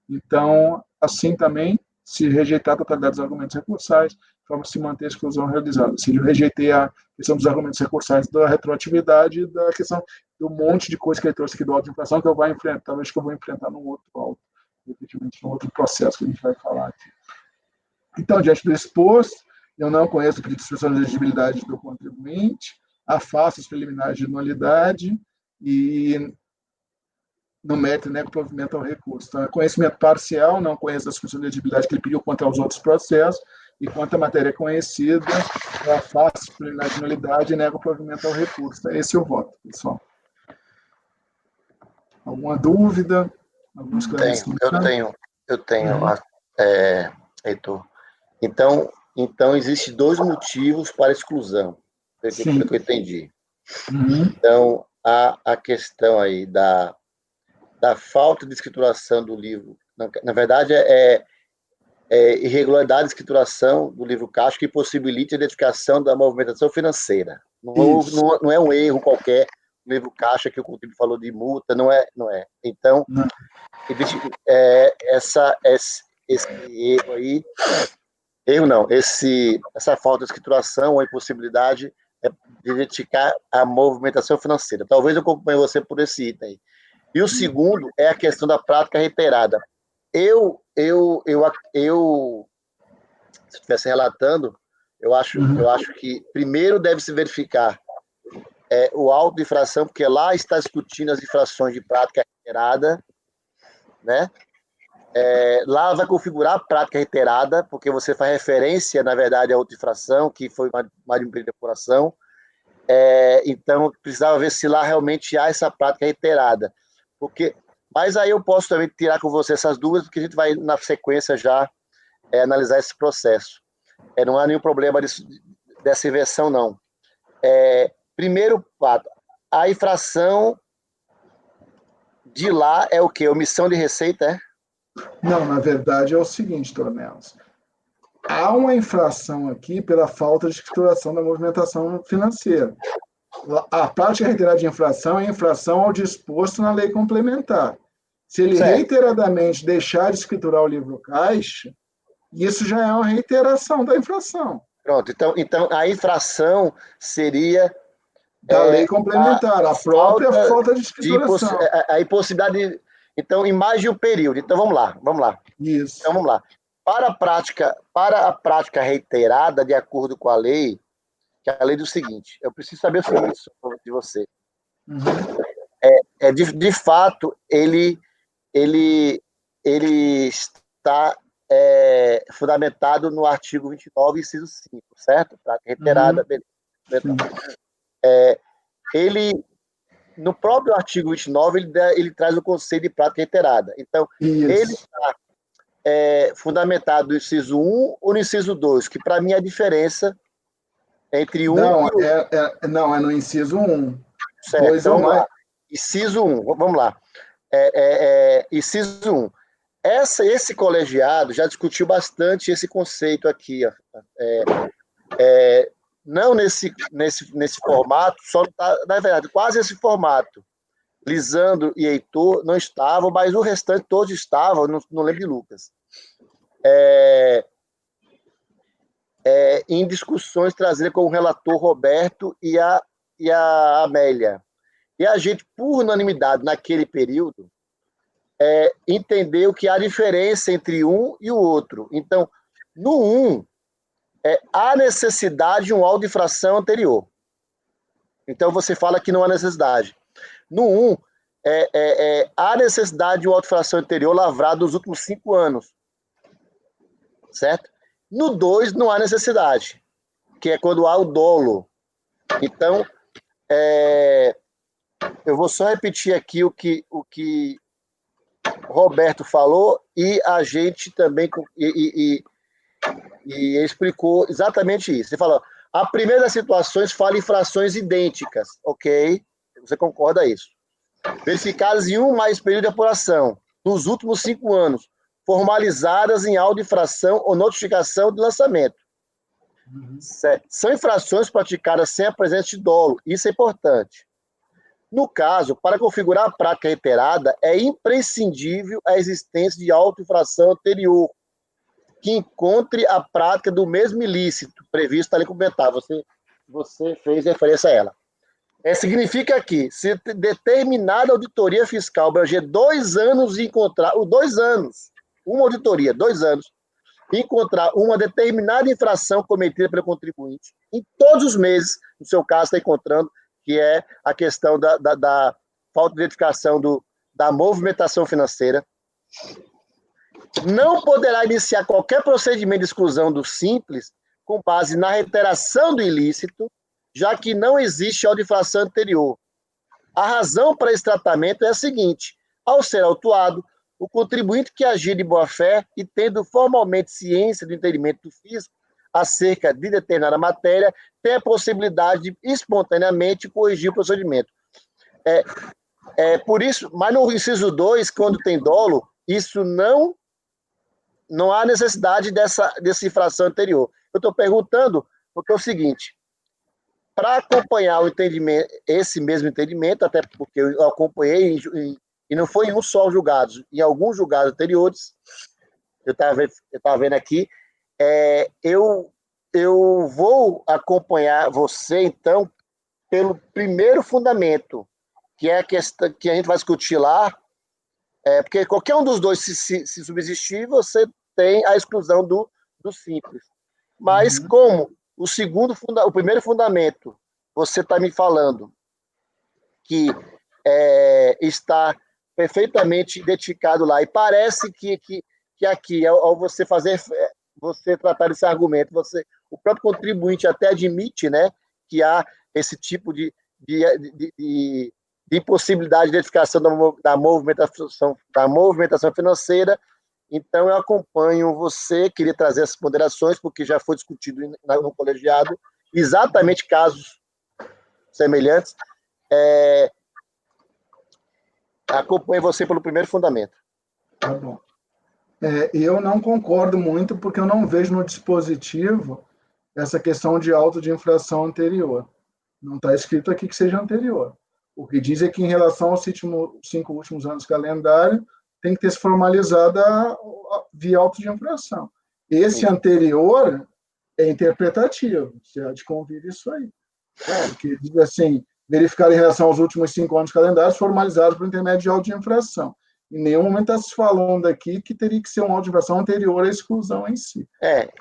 Então, assim também, se rejeitar a totalidade dos argumentos recursais, forma se manter a exclusão realizada. Se eu rejeitei a questão dos argumentos recursais da retroatividade e da questão do monte de coisa que ele trouxe aqui do auto de infração, que eu vou enfrentar, talvez que eu vou enfrentar no outro auto, efetivamente, no outro processo que a gente vai falar aqui. Então, diante do exposto, eu não conheço o pedido de expressão de elegibilidade do contribuinte, afasto os preliminares de nulidade e, no mérito, nego provimento ao recurso. Então, é conhecimento parcial, não conheço a expressão de elegibilidade que ele pediu contra os outros processos, e quanto à matéria conhecida, eu afasto os preliminares de nulidade e nego provimento ao recurso. Então, esse é o voto, pessoal. Alguma dúvida? Algum esclarecimento? Eu tenho, Heitor. Então, existem 2 motivos para exclusão, pelo que eu entendi. Então, a questão aí da falta de escrituração do livro, na verdade, é irregularidade de escrituração do livro caixa que possibilite a identificação da movimentação financeira. Não é um erro qualquer no livro caixa que o contribuinte falou de multa, não é. Então, existe esse erro aí, essa falta de escrituração ou impossibilidade de identificar a movimentação financeira. Talvez eu acompanhe você por esse item aí. E o segundo é a questão da prática reiterada. Eu se estivesse relatando, eu acho que primeiro deve se verificar o auto de infração, porque lá está discutindo as infrações de prática reiterada, né? Lá vai configurar a prática reiterada, porque você faz referência, na verdade, à outra infração, que foi mais de um período de apuração. Então, precisava ver se lá realmente há essa prática reiterada. Mas aí eu posso também tirar com você essas dúvidas, porque a gente vai, na sequência, já analisar esse processo. Não há nenhum problema dessa inversão, não. Primeiro fato, a infração de lá é o quê? Omissão de receita, é? Não, na verdade é o seguinte, Tornelos. Há uma infração aqui pela falta de escrituração da movimentação financeira. A prática reiterada de infração é infração ao disposto na lei complementar. Se ele reiteradamente deixar de escriturar o livro caixa, isso já é uma reiteração da infração. Pronto, então a infração seria da lei complementar, a própria falta de escrituração. A impossibilidade. Então, em mais de um período. Então, vamos lá. Isso. Então, vamos lá. Para a prática reiterada, de acordo com a lei, que é a lei do seguinte, eu preciso saber o seguinte de você. Uhum. De fato, ele está fundamentado no artigo 29, inciso 5, certo? Prática reiterada, beleza. No próprio artigo 29, ele traz o conceito de prática reiterada. Então, ele está fundamentado no inciso 1 ou no inciso 2, que para mim é a diferença entre um e outro. Não, é no inciso 1. Certo, 2 então, ou mais. Inciso 1, vamos lá. Inciso 1. Esse colegiado já discutiu bastante esse conceito aqui. Não nesse formato, só na verdade, quase esse formato. Lisandro e Heitor não estavam, mas o restante todos estavam, não lembro de Lucas. Em discussões trazidas com o relator Roberto e a Amélia. E a gente, por unanimidade, naquele período, entendeu que há diferença entre um e o outro. Então, no 1, há necessidade de um auto de infração anterior. Então, você fala que não há necessidade. No 1, há necessidade de um auto de infração anterior lavrado nos últimos 5 anos. Certo? No 2, não há necessidade, que é quando há o dolo. Então, eu vou só repetir aqui o que Roberto falou e a gente também e explicou exatamente isso. Ele falou, a primeira das situações fala infrações idênticas, ok? Você concorda isso? Verificadas em um mais período de apuração, nos últimos 5 anos, formalizadas em auto de infração ou notificação de lançamento. Uhum. São infrações praticadas sem a presença de dolo, isso é importante. No caso, para configurar a prática reiterada, é imprescindível a existência de auto-infração anterior, que encontre a prática do mesmo ilícito previsto na lei complementar. Você fez referência a ela. Significa que, se determinada auditoria fiscal abranger 2 anos e encontrar, 2 anos, uma auditoria, 2 anos, e encontrar uma determinada infração cometida pelo contribuinte, em todos os meses, no seu caso, está encontrando, que é a questão da falta de identificação da movimentação financeira, não poderá iniciar qualquer procedimento de exclusão do simples com base na reiteração do ilícito, já que não existe auto-infração anterior. A razão para esse tratamento é a seguinte: ao ser autuado, o contribuinte que agir de boa-fé e tendo formalmente ciência do entendimento do fisco acerca de determinada matéria, tem a possibilidade de espontaneamente corrigir o procedimento. Por isso, mas no inciso 2, quando tem dolo, isso não há necessidade dessa infração anterior. Eu estou perguntando porque é o seguinte: para acompanhar o entendimento, esse mesmo entendimento, até porque eu acompanhei, e não foi em um só julgado, em alguns julgados anteriores, eu estava vendo aqui, eu vou acompanhar você, então, pelo primeiro fundamento, que é a questão que a gente vai discutir lá, porque qualquer um dos dois, se subsistir, você tem a exclusão do simples. Mas como o primeiro fundamento, você está me falando que está perfeitamente identificado lá, e parece que aqui, ao você tratar desse argumento, o próprio contribuinte até admite, né, que há esse tipo de de possibilidade de identificação da movimentação financeira. Então, eu acompanho você, queria trazer essas ponderações, porque já foi discutido no colegiado exatamente casos semelhantes. Acompanho você pelo primeiro fundamento. Tá bom. Eu não concordo muito, porque eu não vejo no dispositivo essa questão de auto de infração anterior. Não está escrito aqui que seja anterior. O que diz é que, em relação aos 5 últimos anos do calendário, tem que ter se formalizado via auto de infração. Esse anterior é interpretativo. Você há de convir isso aí. Porque diz assim, verificar em relação aos últimos 5 anos calendários formalizados por intermédio de auto de infração. Em nenhum momento está se falando aqui que teria que ser uma auto de infração anterior à exclusão em si.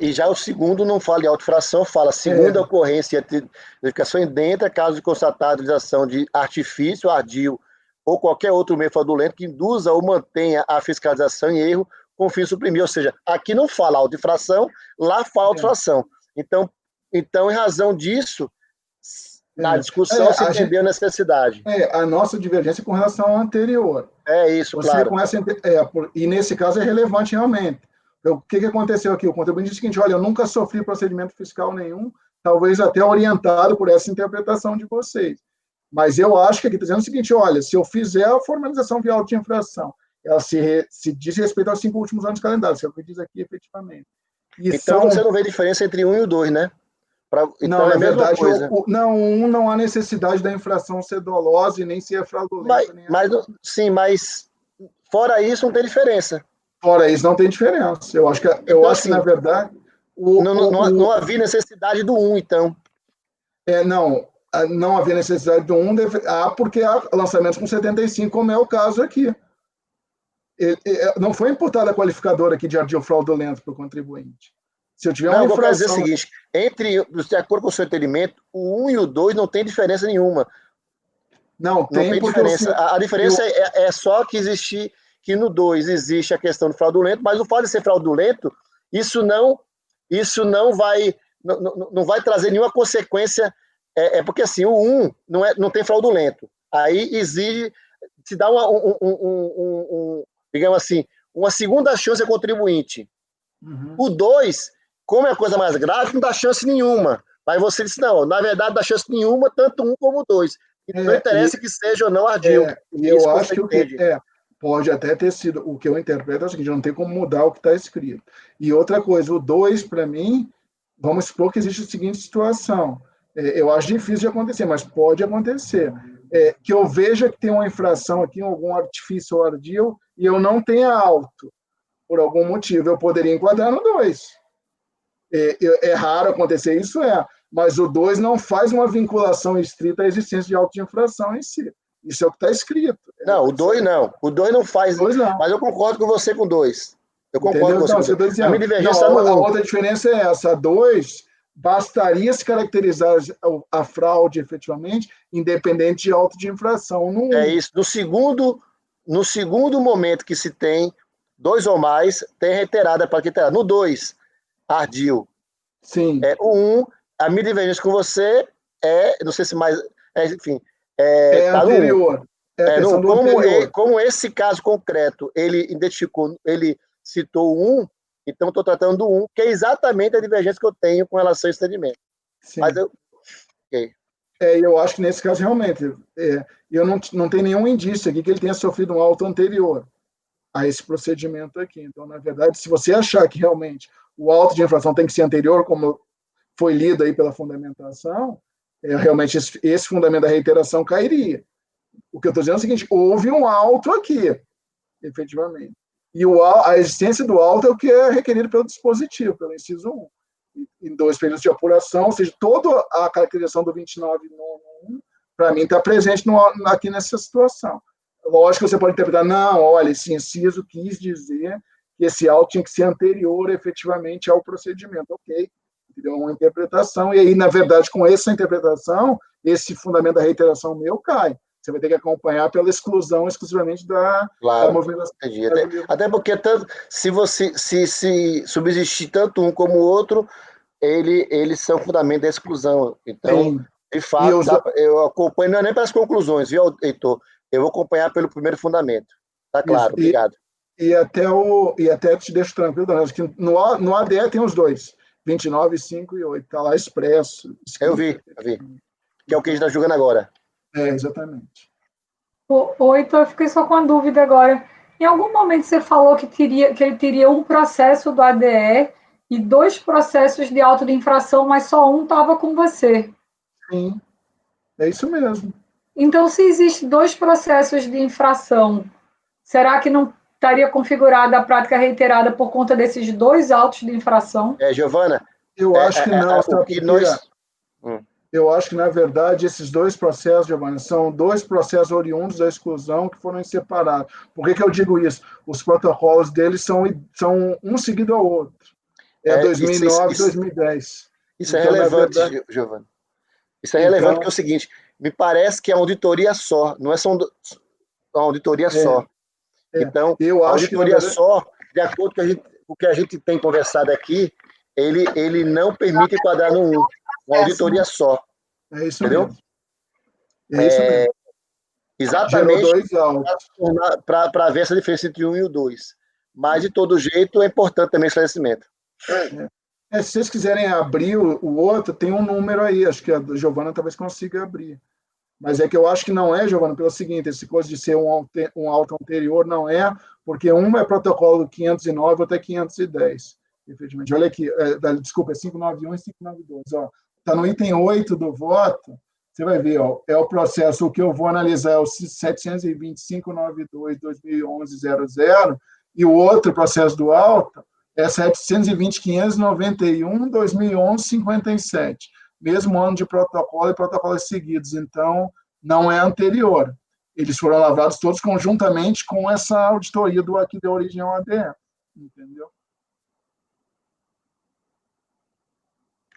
E já o segundo não fala em auto-infração, fala segunda ocorrência de verificação idêntica, caso de constatada utilização de artifício, ardil ou qualquer outro meio fraudulento que induza ou mantenha a fiscalização em erro com fim de suprimir. Ou seja, aqui não fala auto-infração, lá fala auto-infração. Então, em razão disso, na discussão se entendeu a necessidade. A nossa divergência com relação ao anterior. Isso, claro. E nesse caso é relevante realmente. Então, o que aconteceu aqui? O contribuinte disse o seguinte: olha, eu nunca sofri procedimento fiscal nenhum, talvez até orientado por essa interpretação de vocês. Mas eu acho que aqui está dizendo o seguinte: olha, se eu fizer a formalização via auto de infração, ela se diz respeito aos 5 últimos anos calendários, que é o que diz aqui efetivamente. Então você não vê diferença entre 1 e o 2, né? Então, não, na verdade, não há necessidade da infração ser dolosa e nem ser fraudulenta. Mas fora isso não tem diferença. Fora isso não tem diferença. Eu acho que na verdade... Não havia necessidade do 1, então. Não havia necessidade do 1, porque há lançamentos com 75, como é o caso aqui. Não foi imputada a qualificadora aqui de ardil fraudulento para o contribuinte. Se eu tiver uma infração... Eu quero dizer o seguinte, de acordo com o seu entendimento, o 1 e o 2 não tem diferença nenhuma. Não tem diferença. A diferença é só que no 2 existe a questão do fraudulento, mas o fato de ser fraudulento, isso não vai trazer nenhuma consequência, porque assim, o 1 não tem fraudulento. Aí exige, se dá digamos assim, uma segunda chance ao contribuinte. O 2, como é a coisa mais grave, não dá chance nenhuma. Mas você disse, não, na verdade, não dá chance nenhuma, tanto 1 como o 2. Não interessa que seja ou não ardil. E eu acho que pode até ter sido, o que eu interpreto é o seguinte: não tem como mudar o que está escrito. E outra coisa, o 2, para mim, vamos supor que existe a seguinte situação. Eu acho difícil de acontecer, mas pode acontecer. Que eu veja que tem uma infração aqui, algum artifício ardil, e eu não tenha auto, por algum motivo, eu poderia enquadrar no 2. É raro acontecer isso, mas o 2 não faz uma vinculação estrita à existência de auto de infração em si. Isso é o que está escrito. Não, o 2 não. O 2 não faz. Mas eu concordo com você com o 2. Eu concordo com você. A minha divergência a outra diferença é essa. A 2 bastaria se caracterizar a fraude efetivamente, independente de auto de infração. Isso. No segundo momento que se tem 2 ou mais, tem reiterada para que terá. No 2, ardil. Sim. O 1, a minha divergência com você não sei se mais, enfim, tá anterior. Como esse caso concreto, ele citou o 1, então estou tratando do 1, que é exatamente a divergência que eu tenho com relação ao estendimento. Sim. Mas eu acho que nesse caso, realmente, eu não tenho nenhum indício aqui que ele tenha sofrido um auto anterior a esse procedimento aqui. Então, na verdade, se você achar que realmente o auto de infração tem que ser anterior, como foi lido aí pela fundamentação, realmente esse fundamento da reiteração cairia. O que eu estou dizendo é o seguinte: houve um auto aqui, efetivamente. E a existência do auto é o que é requerido pelo dispositivo, pelo inciso 1. Em 2 períodos de apuração, ou seja, toda a caracterização do 29 no 1, para mim, está presente aqui nessa situação. Lógico que você pode interpretar, não, olha, esse inciso quis dizer que esse auto tinha que ser anterior, efetivamente, ao procedimento. Ok, entendeu? Uma interpretação, e aí, na verdade, com essa interpretação, esse fundamento da reiteração meu cai. Você vai ter que acompanhar pela exclusão exclusivamente da movimentação. Até porque, se subsistir tanto um como o outro, eles são fundamento da exclusão. Então, De fato, eu acompanho, não é nem pelas conclusões, viu, Heitor? Eu vou acompanhar pelo primeiro fundamento. Tá claro, obrigado. E até te deixo tranquilo, Daniel, que no ADE tem os dois, 29, 5 e 8, está lá expresso. Eu vi. Que é o que a gente está julgando agora. Exatamente. Heitor, eu fiquei só com a dúvida agora. Em algum momento você falou que ele teria um processo do ADE e 2 processos de auto de infração, mas só um estava com você. Sim, é isso mesmo. Então, se existem 2 processos de infração, será que não estaria configurada a prática reiterada por conta desses 2 autos de infração? Giovana, eu acho que não. Eu acho que, na verdade, esses 2 processos, Giovanni, são 2 processos oriundos da exclusão que foram separados. Por que eu digo isso? Os protocolos deles são um seguido ao outro. 2009 e 2010. Isso então, é relevante, verdade... Giovanni. Isso é relevante porque é o seguinte, me parece que é uma auditoria só, não é só uma auditoria só. Então, a auditoria só, de acordo com o que a gente tem conversado aqui, ele não permite enquadrar no 1. Uma auditoria só. É isso entendeu? Mesmo. É isso mesmo. Exatamente para ver essa diferença entre o 1 e o 2. Mas, de todo jeito, é importante também o esclarecimento. Se vocês quiserem abrir o outro, tem um número aí. Acho que a Giovana talvez consiga abrir. Mas é que eu acho que não é, Giovana, pelo seguinte, esse coisa de ser um auto anterior não é, porque um é protocolo 509, outro é 510. Efetivamente. Olha aqui, desculpa, é 591 e 592. Está no item 8 do voto, você vai ver, é o processo, o que eu vou analisar é o 720.592/2011-00, e o outro processo do auto é 720.591/2011-57. Mesmo ano de protocolo e protocolos seguidos, então não é anterior. Eles foram lavrados todos conjuntamente com essa auditoria que deu origem ao ADE, entendeu?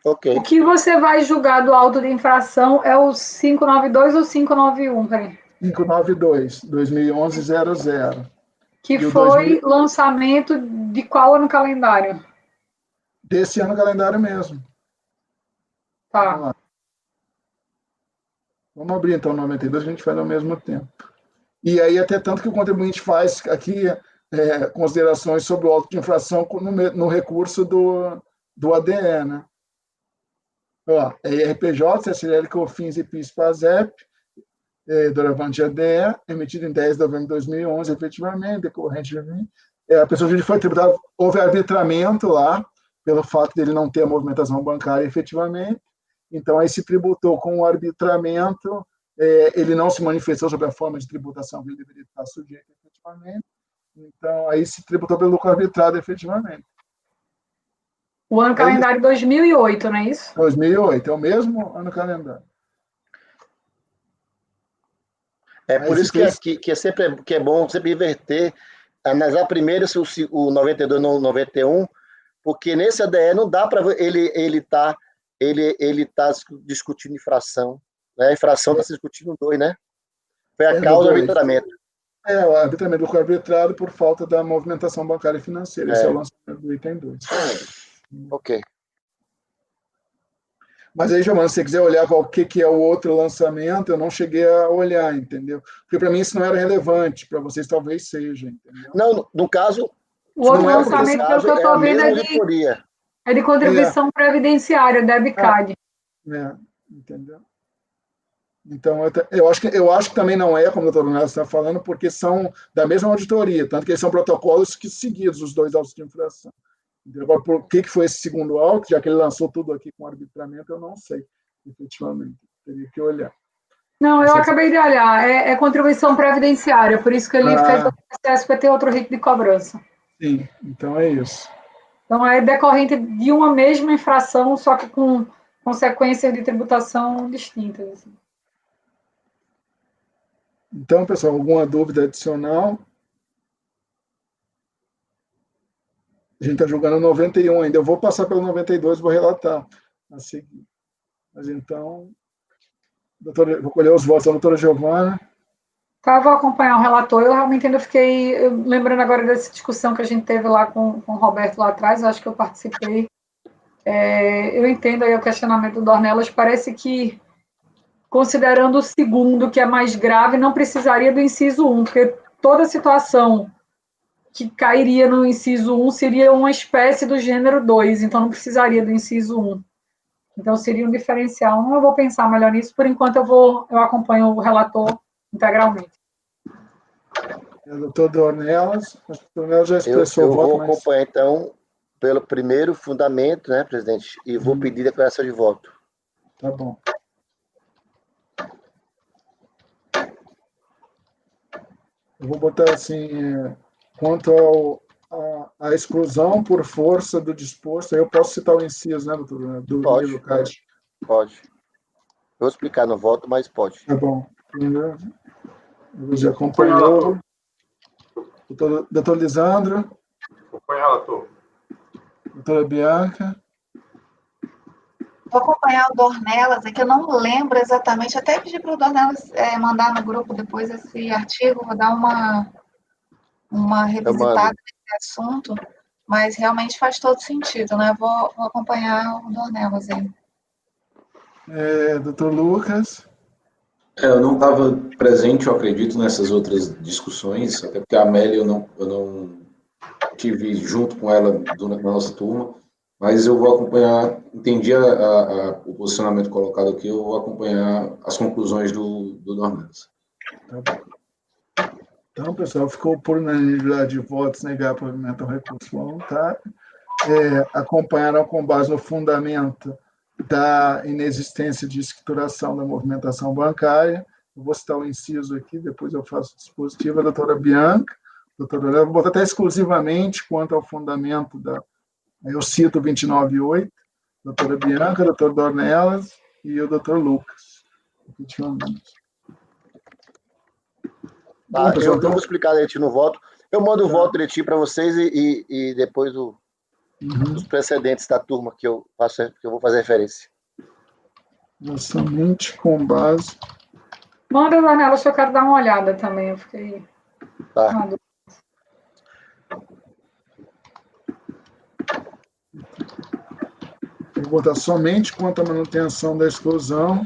Okay. O que você vai julgar do auto de infração é o 592 ou 591, peraí? 592, 2011-00. Que foi lançamento de qual ano calendário? Desse ano calendário mesmo. Tá. Vamos abrir então o 92, que a gente faz ao mesmo tempo. E aí, até tanto que o contribuinte faz aqui considerações sobre o auto de infração no recurso do ADE, né? RPJ, CSLL, COFINS e PIS/PASEP, doravante ADE, emitido em 10 de novembro de 2011, efetivamente, decorrente de a pessoa jurídica foi tributada, houve arbitramento lá, pelo fato dele não ter a movimentação bancária efetivamente, então aí se tributou com o arbitramento, ele não se manifestou sobre a forma de tributação que ele deveria estar sujeito efetivamente, então aí se tributou pelo lucro arbitrado efetivamente. O ano calendário 2008, não é isso? 2008, é o mesmo ano calendário. Por isso que é bom sempre inverter, analisar primeiro se o 92 não o 91, porque nesse ADE não dá para ele tá discutindo infração, né? A infração está se discutindo 2, né? Foi a causa do arbitramento. O arbitramento do arbitrado por falta da movimentação bancária e financeira. Esse é o lançamento do item 2. Ok. Mas aí, Giovana, se você quiser olhar qual que é o outro lançamento, eu não cheguei a olhar, entendeu? Porque para mim isso não era relevante, para vocês talvez seja, entendeu? Não, no caso... O outro lançamento que eu estou vendo é de contribuição previdenciária, DebCAD. Entendeu? Então, eu acho que também não é, como o doutor Leonardo está falando, porque são da mesma auditoria, tanto que eles são protocolos seguidos, os 2 autos de infração. Agora, por que foi esse segundo auto, já que ele lançou tudo aqui com arbitramento, eu não sei, efetivamente. Teria que olhar. Não, eu acabei de olhar. É contribuição previdenciária, por isso que ele fez o processo para ter outro rito de cobrança. Sim, então é isso. Então, é decorrente de uma mesma infração, só que com consequências de tributação distintas. Assim. Então, pessoal, alguma dúvida adicional? A gente está julgando 91 ainda. Eu vou passar pelo 92 e vou relatar a seguir. Mas então, vou colher os votos da doutora Giovana. Tá, vou acompanhar o relator. Eu realmente ainda fiquei lembrando agora dessa discussão que a gente teve lá com o Roberto lá atrás. Eu acho que eu participei. Eu entendo aí o questionamento do Dornelas. Parece que considerando o segundo, que é mais grave, não precisaria do inciso 1, porque toda situação que cairia no inciso 1 seria uma espécie do gênero 2, então não precisaria do inciso 1. Então, seria um diferencial. Eu vou pensar melhor nisso. Por enquanto, eu acompanho o relator integralmente. Doutor Dornelas, o doutor Dornelas já expressou eu o voto, vou acompanhar, então, pelo primeiro fundamento, né, presidente, e vou pedir declaração de voto. Tá bom. Eu vou botar assim, quanto à exclusão por força do disposto, eu posso citar o inciso, né, doutor? Do livro Caixa. Pode. Vou explicar no voto, mas pode. Tá bom. Eu já acompanhou. Doutor Lisandro. Acompanha, relator. Doutora Bianca. Vou acompanhar o Dornelas, é que eu não lembro exatamente, até pedi para o Dornelas mandar no grupo depois esse artigo, vou dar uma revisitada nesse assunto, mas realmente faz todo sentido, né? Vou acompanhar o Dornelas aí. Doutor Lucas. Eu não estava presente, eu acredito, nessas outras discussões, até porque a Amélia eu não tive junto com ela na nossa turma, mas eu vou acompanhar, entendi o posicionamento colocado aqui, eu vou acompanhar as conclusões do Dornelas. Tá bom. Então, pessoal, ficou por unanimidade de votos negar provimento ao recurso voluntário. Acompanharam com base no fundamento da inexistência de escrituração da movimentação bancária. Eu vou citar o inciso aqui, depois eu faço o dispositivo. A doutora Bianca, vou botar até exclusivamente quanto ao fundamento eu cito 29.8, doutora Bianca, doutor Dornelas e o doutor Lucas. Efetivamente. Tá, eu vou explicar direitinho no voto. Eu mando o voto direitinho para vocês e depois os precedentes da turma que eu vou fazer referência. Somente com base. Manda, Dornelas, eu quero dar uma olhada também. Eu fiquei. Tá. Vou botar somente quanto à manutenção da exclusão.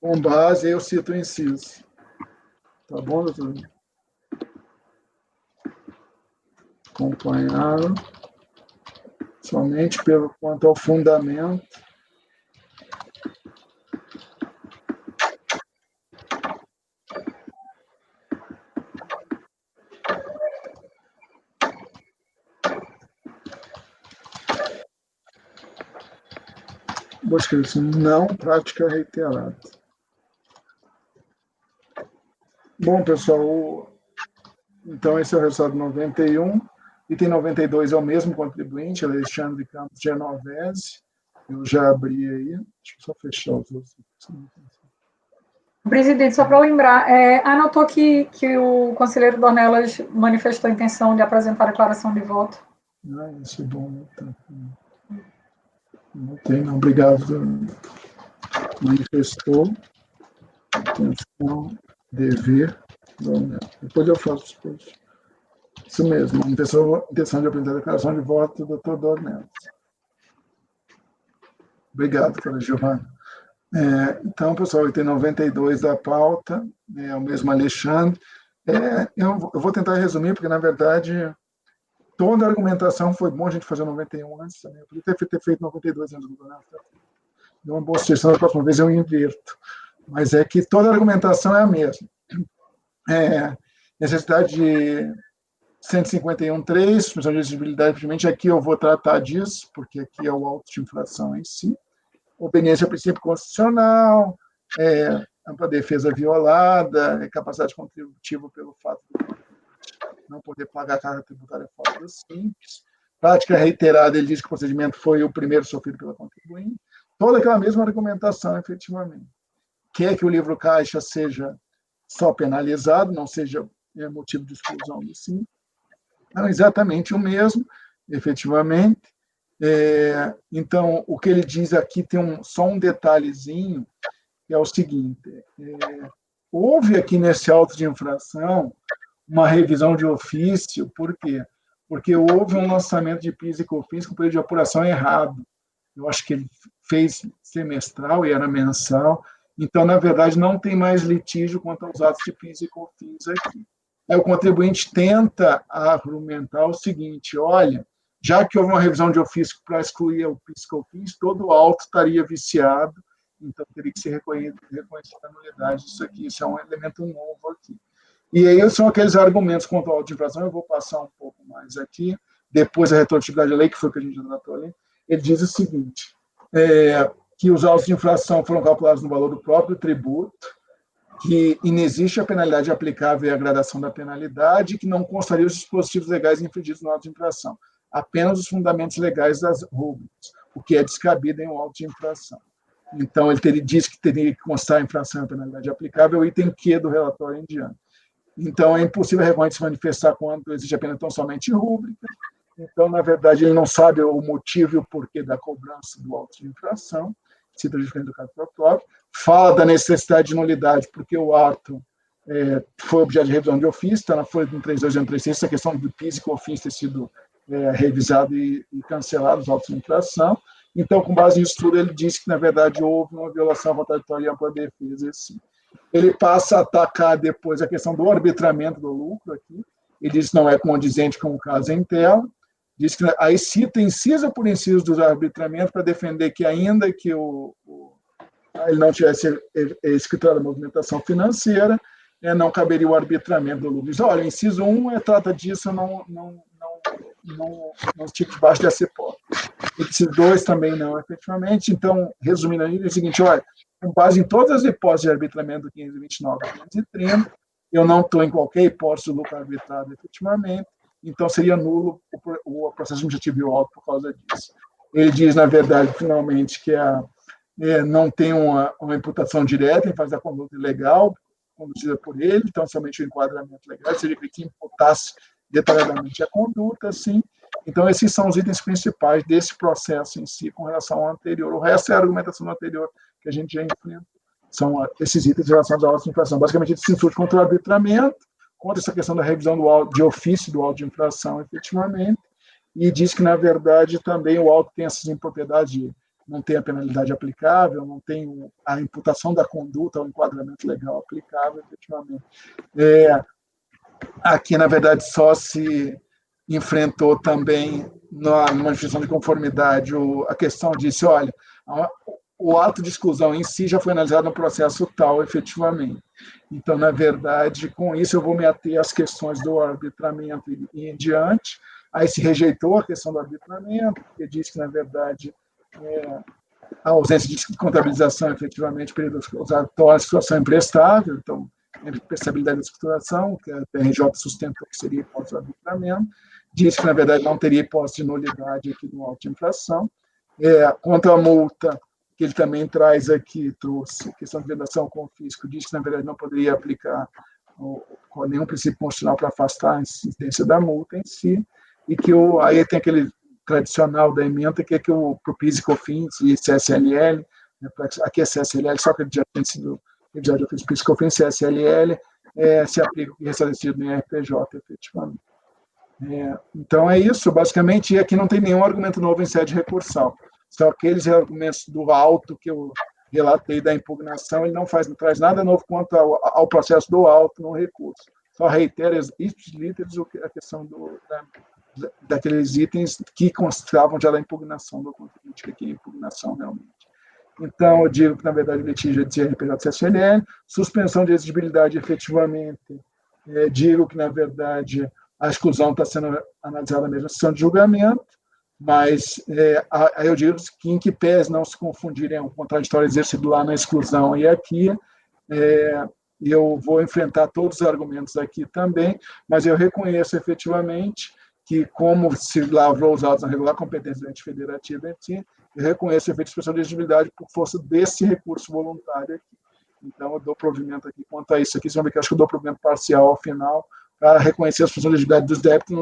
Com base, eu cito o inciso. Tá bom, doutor? Acompanharam. Somente quanto ao fundamento. Vou escrever assim, não prática reiterada. Bom, pessoal, então esse é o resultado 91. Item 92 é o mesmo contribuinte, Alexandre Campos Genovese. Eu já abri aí. Deixa eu só fechar os outros. Presidente, só para lembrar, anotou que o conselheiro Dornelas manifestou a intenção de apresentar a declaração de voto. Isso é bom. Não tem, não. Obrigado. Manifestou intenção, dever. Depois eu faço depois. Isso mesmo, intenção de apresentar a declaração de voto do Dr. Dornelas. Obrigado, doutora Giovana. Então, pessoal, item 92 da pauta, é o mesmo Alexandre. Eu vou tentar resumir, porque, na verdade, toda a argumentação foi bom a gente fazer 91 antes também. Eu podia ter feito 92 antes do Dornelas. Deu uma boa sugestão, da próxima vez eu inverto. Mas é que toda a argumentação é a mesma. Necessidade de 151.3, suspensão de exigibilidade, principalmente aqui eu vou tratar disso, porque aqui é o auto de infração em si. Obediência ao princípio constitucional, ampla defesa violada, capacidade contributiva pelo fato de não poder pagar a carga tributária fora do simples. Prática reiterada, ele diz que o procedimento foi o primeiro sofrido pela contribuinte. Toda aquela mesma argumentação, efetivamente. Quer que o livro caixa seja só penalizado, não seja motivo de exclusão do simples. Não, exatamente o mesmo, efetivamente. Então, o que ele diz aqui tem só um detalhezinho, que é o seguinte: houve aqui nesse auto de infração uma revisão de ofício, por quê? Porque houve um lançamento de PIS e COFINS com período de apuração errado. Eu acho que ele fez semestral e era mensal. Então, na verdade, não tem mais litígio quanto aos atos de PIS e COFINS aqui. Aí o contribuinte tenta argumentar o seguinte: olha, já que houve uma revisão de ofício para excluir o PIS e COFINS, todo o auto estaria viciado, então teria que ser reconhecida a nulidade disso aqui. Isso é um elemento novo aqui. E aí são aqueles argumentos contra o auto de infração. Eu vou passar um pouco mais aqui, depois a retroatividade da lei, que foi o que a gente já tratou ali. Ele diz o seguinte, que os autos de infração foram calculados no valor do próprio tributo, que inexiste a penalidade aplicável e a gradação da penalidade, que não constaria os dispositivos legais infringidos no auto de infração, apenas os fundamentos legais das rúbricas, o que é descabido em um auto de infração. Então, ele diz que teria que constar a infração e a penalidade aplicável, item Q do relatório em diante. Então, é impossível a recorrente se manifestar quando existe a pena tão somente rúbrica. Então, na verdade, ele não sabe o motivo e o porquê da cobrança do auto de infração, cita diferente do caso próprio, fala da necessidade de nulidade, porque o ato foi objeto de revisão de ofício, está na folha 132 e 136, essa questão do PIS e COFINS ter sido revisado e cancelado, os autos de infração. Então, com base nisso tudo, ele disse que, na verdade, houve uma violação à vontade editorial e ampla defesa. Assim. Ele passa a atacar depois a questão do arbitramento do lucro aqui. Ele diz que não é condizente com o caso em tela. Diz que aí cita inciso por inciso do arbitramento para defender que, ainda que ele não tivesse escritório da movimentação financeira, não caberia o arbitramento do lucro. Diz, olha, o inciso 1 trata disso, não estica debaixo dessa hipótese. O inciso 2 também não, efetivamente. Então, resumindo aí, é o seguinte, olha, com base em todas as hipóteses de arbitramento do 529 e 530, eu não estou em qualquer hipótese do lucro arbitrado efetivamente, então seria nulo o processo administrativo e o auto por causa disso. Ele diz, na verdade, finalmente, que não tem uma imputação direta em face da conduta ilegal conduzida por ele, então somente o enquadramento legal, seria que imputasse detalhadamente a conduta, assim. Então, esses são os itens principais desse processo em si com relação ao anterior. O resto é a argumentação do anterior que a gente já enfrenta. São esses itens em relação aos autos de infração. Basicamente, ele se insurge contra o arbitramento, contra essa questão da revisão de ofício do auto de infração, efetivamente, e diz que, na verdade, também o auto tem essas impropriedades de não ter a penalidade aplicável, não tem a imputação da conduta, o enquadramento legal aplicável, efetivamente. Aqui, na verdade, só se enfrentou também na manifestação de conformidade a questão disse, olha, o ato de exclusão em si já foi analisado no processo tal, efetivamente. Então, na verdade, com isso eu vou me ater às questões do arbitramento e em diante. Aí se rejeitou a questão do arbitramento, porque diz que, na verdade, a ausência de contabilização, efetivamente, período torna a situação imprestável, então, a imprestabilidade da escrituração, que a PRJ sustentou que seria hipótese do arbitramento, diz que, na verdade, não teria hipótese de nulidade aqui no auto de infração. Quanto à multa, que ele também traz aqui, trouxe questão de vedação com o fisco, diz que, na verdade, não poderia aplicar nenhum princípio constitucional para afastar a incidência da multa em si, e que aí tem aquele tradicional da emenda, que é que o PIS e COFINS e CSLL, aqui é CSLL, só que ele já tem sido, ele já fez PIS e COFINS, CSLL, se aplica o que é estabelecido no RPJ, efetivamente. Então, é isso, basicamente, e aqui não tem nenhum argumento novo em sede recursal. São aqueles argumentos do auto que eu relatei da impugnação, ele não traz nada novo quanto ao processo do auto no recurso. Só reitera ipsis a questão daqueles itens que constavam já da impugnação do contribuinte, que aqui é impugnação realmente. Então, eu digo que, na verdade, o litígio é de RPJ-CSLL, suspensão de exigibilidade efetivamente, digo que, na verdade, a exclusão está sendo analisada na mesma sessão de julgamento, mas aí eu digo que, em que pese não se confundirem o contraditório exercido lá na exclusão e aqui, eu vou enfrentar todos os argumentos aqui também, mas eu reconheço efetivamente que, como se lavrou os autos na regular competência do ente federativo em si, eu reconheço o efeito de expressão de elegibilidade por força desse recurso voluntário aqui. Então, eu dou provimento aqui quanto a isso aqui, vocês vão ver que eu acho que eu dou provimento parcial ao final, para reconhecer a expressão de elegibilidade dos débitos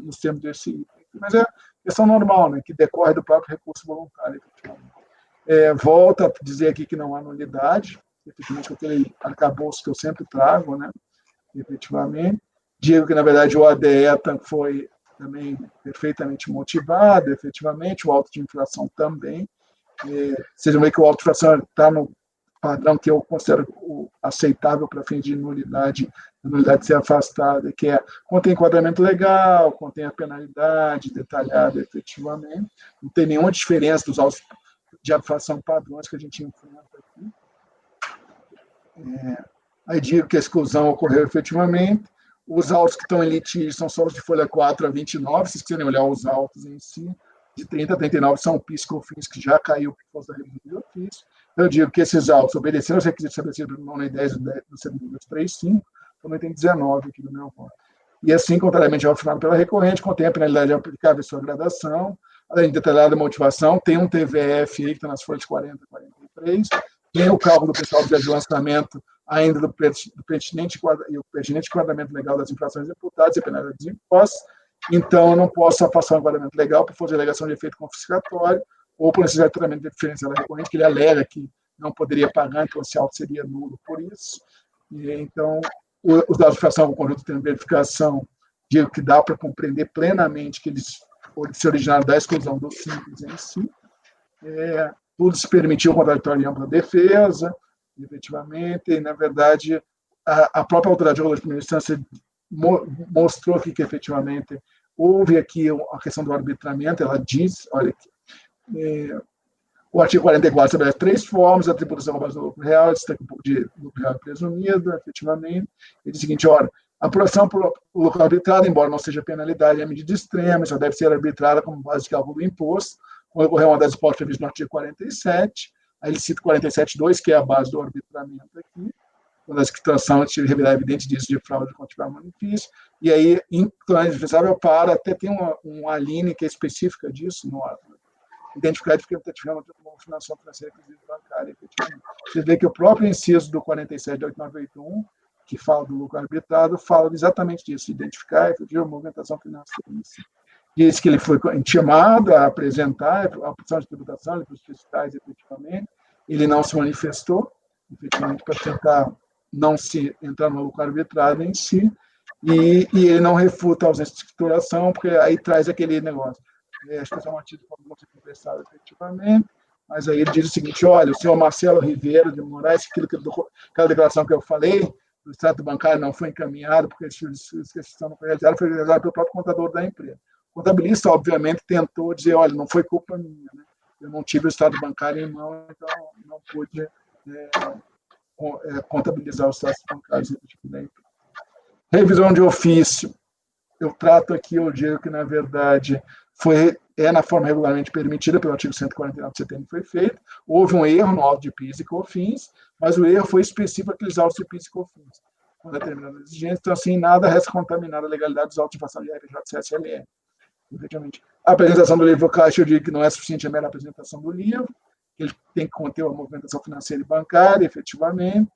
nos termos desse item. Mas é questão normal, né, que decorre do próprio recurso voluntário, efetivamente. Volto a dizer aqui que não há nulidade, efetivamente, com aquele arcabouço que eu sempre trago, né, efetivamente. Digo que, na verdade, o ADE foi também perfeitamente motivado, efetivamente, o auto de infração também, Vocês vão ver que o auto de infração está no padrão que eu considero aceitável para fins de nulidade, a nulidade ser afastada, que é contém enquadramento legal, contém a penalidade detalhada efetivamente, não tem nenhuma diferença dos autos de infração padrões que a gente enfrenta aqui. Aí digo que a exclusão ocorreu efetivamente. Os autos que estão em litígio são só os de folha 4 a 29, se vocês quiserem olhar os autos em si, de 30 a 39 são PIS e COFINS, que já caiu por causa da revisão de ofício. Eu digo que esses autos obedeceram os requisitos estabelecidos no 10 do 7.235, então no item 19 aqui do meu voto. E assim, contrariamente ao final pela recorrente, contém a penalidade aplicável em sua gradação, além de detalhada motivação, tem um TVF aí que está nas folhas 40 a 43, tem o cálculo do pessoal de lançamento ainda do pertinente enquadramento legal das infrações imputadas e penalidades impostas. Então, eu não posso afastar o enquadramento legal por força de alegação de efeito confiscatório ou por necessidade de tratamento diferencial da recorrente, que ele alega que não poderia pagar, então esse auto seria nulo por isso. E, então, os dados de infração com conjunto de verificação, digo que dá para compreender plenamente que eles se originaram da exclusão do simples em si. Tudo se permitiu o contraditório de ampla defesa, efetivamente, e, na verdade, a própria autoridade de primeira instância mostrou que efetivamente houve aqui a questão do arbitramento. Ela diz, olha aqui, o artigo 44 estabelece 3 formas, a tributação com base no lucro real, destaca um pouco de lucro real presumido, efetivamente. Ele diz o seguinte, olha, a apuração por lucro arbitrado, embora não seja penalidade, é medida extrema, só deve ser arbitrada como base de cálculo do imposto, quando ocorrer uma das hipóteses previstas no artigo 47, aí ele cita 47.2, que é a base do arbitramento aqui, quando a situação de revelar evidente disso de fraude contra o benefício, e aí, então, é indispensável para, até tem uma linha que é específica disso, no identificar a dificuldade de uma financiação financeira e bancária, efetivamente. Vocês veem que o próprio inciso do 47 de 8981, que fala do lucro arbitrado, fala exatamente disso, identificar a movimentação financeira. Diz que ele foi intimado a apresentar a opção de tributação para os fiscais, efetivamente, ele não se manifestou, efetivamente, para tentar não se entrar no lucro arbitrado em si, e ele não refuta a ausência de escrituração, porque aí traz aquele negócio. Acho que esse é um artigo que não foi compressado efetivamente, mas aí ele diz o seguinte, olha, o senhor Marcelo Ribeiro de Moraes, aquela declaração que eu falei, do extrato bancário não foi encaminhado, porque a inscrição não foi realizada, foi realizada pelo próprio contador da empresa. O contabilista, obviamente, tentou dizer, olha, não foi culpa minha, né? Eu não tive o extrato bancário em mão, então não pude contabilizar os extratos bancários da empresa. Revisão de ofício. Eu trato aqui, eu digo que, na verdade, na forma regularmente permitida pelo artigo 149 de setembro foi feito. Houve um erro no auto de PIS e COFINS, mas o erro foi específico àqueles autos de PIS e COFINS, com determinadas exigências. Então, assim, nada resta contaminar a legalidade dos autos de infração de RJ, CSLL. Efetivamente. A apresentação do livro caixa, eu digo que não é suficiente a mera apresentação do livro, ele tem que conter a movimentação financeira e bancária, efetivamente.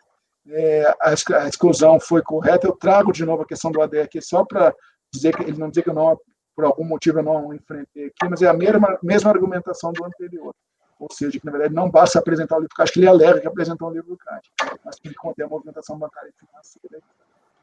A exclusão foi correta. Eu trago de novo a questão do ADE aqui só para dizer que ele não dizer que eu não, por algum motivo eu não enfrentei aqui, mas é a mesma argumentação do anterior. Ou seja, que na verdade não basta apresentar o livro caixa, que ele alega que apresentou o livro caixa, mas tem que conter a movimentação bancária e financeira.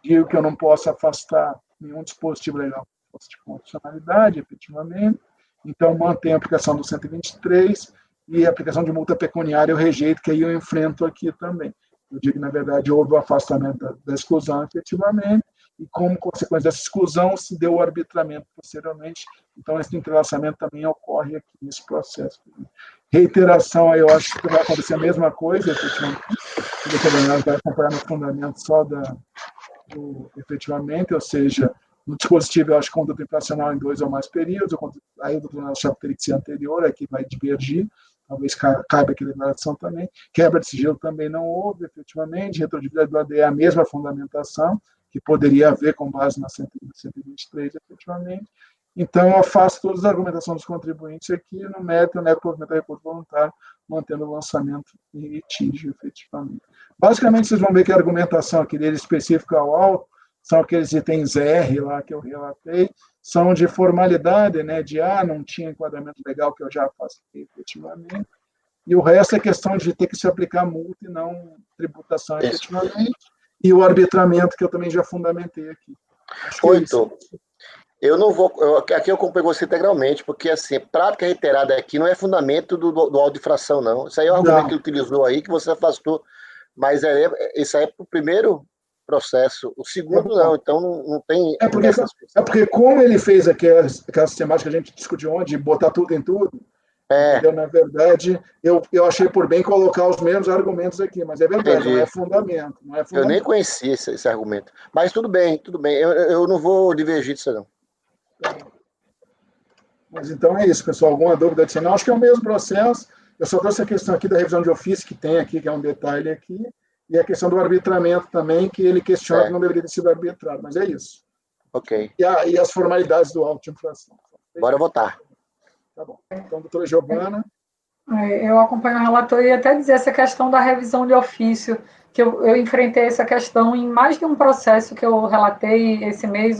Digo que eu não posso afastar nenhum dispositivo legal de condicionalidade, efetivamente. Então, mantém a aplicação do 123 e a aplicação de multa pecuniária eu rejeito, que aí eu enfrento aqui também. Eu digo que, na verdade, houve o afastamento da exclusão, efetivamente, e como consequência dessa exclusão se deu o arbitramento posteriormente. Então, esse entrelaçamento também ocorre aqui nesse processo. Reiteração, aí eu acho que vai acontecer a mesma coisa, efetivamente. O determinado vai acompanhar no fundamento só efetivamente, ou seja, no dispositivo, eu acho que conduta infracional em 2 ou mais períodos, aí o doutor teria que ser anterior, aqui vai divergir, talvez caiba aqui a declaração também. Quebra de sigilo também não houve, efetivamente. Retroatividade do ADE é a mesma fundamentação, que poderia haver com base na 123, efetivamente. Então, eu afasto todas as argumentações dos contribuintes aqui, no mérito, eu nego o provimento da recurso voluntário, mantendo o lançamento em litígio, efetivamente. Basicamente, vocês vão ver que a argumentação aqui dele específica ao auto, são aqueles itens R lá que eu relatei, são de formalidade, né, de não tinha enquadramento legal, que eu já afastei efetivamente, e o resto é questão de ter que se aplicar multa e não tributação efetivamente, e o arbitramento, que eu também já fundamentei aqui. Eu não vou. Aqui eu acompanho você integralmente, porque assim, prática reiterada aqui não é fundamento do auto de infração, não. Isso aí é um argumento que ele utilizou aí, que você afastou. Mas isso aí é para o primeiro processo. O segundo, não. Então não tem. Porque como ele fez aquela sistemática que a gente discutiu ontem, de botar tudo em tudo, entendeu? Na verdade, eu achei por bem colocar os mesmos argumentos aqui, mas é verdade, entendi. não é fundamento. Eu nem conhecia esse argumento. Mas tudo bem, tudo bem. Eu não vou divergir disso, não. Mas então é isso, pessoal. Alguma dúvida adicional? Acho que é o mesmo processo. Eu só trouxe a questão aqui da revisão de ofício, que tem aqui, que é um detalhe aqui, e a questão do arbitramento também, que ele questiona que não deveria ter sido arbitrado, mas é isso. Ok. E as formalidades do auto de infração. Bora votar. Tá bom. Então, doutora Giovana. Eu acompanho o relator e até dizer essa questão da revisão de ofício, que eu enfrentei essa questão em mais de um processo que eu relatei esse mês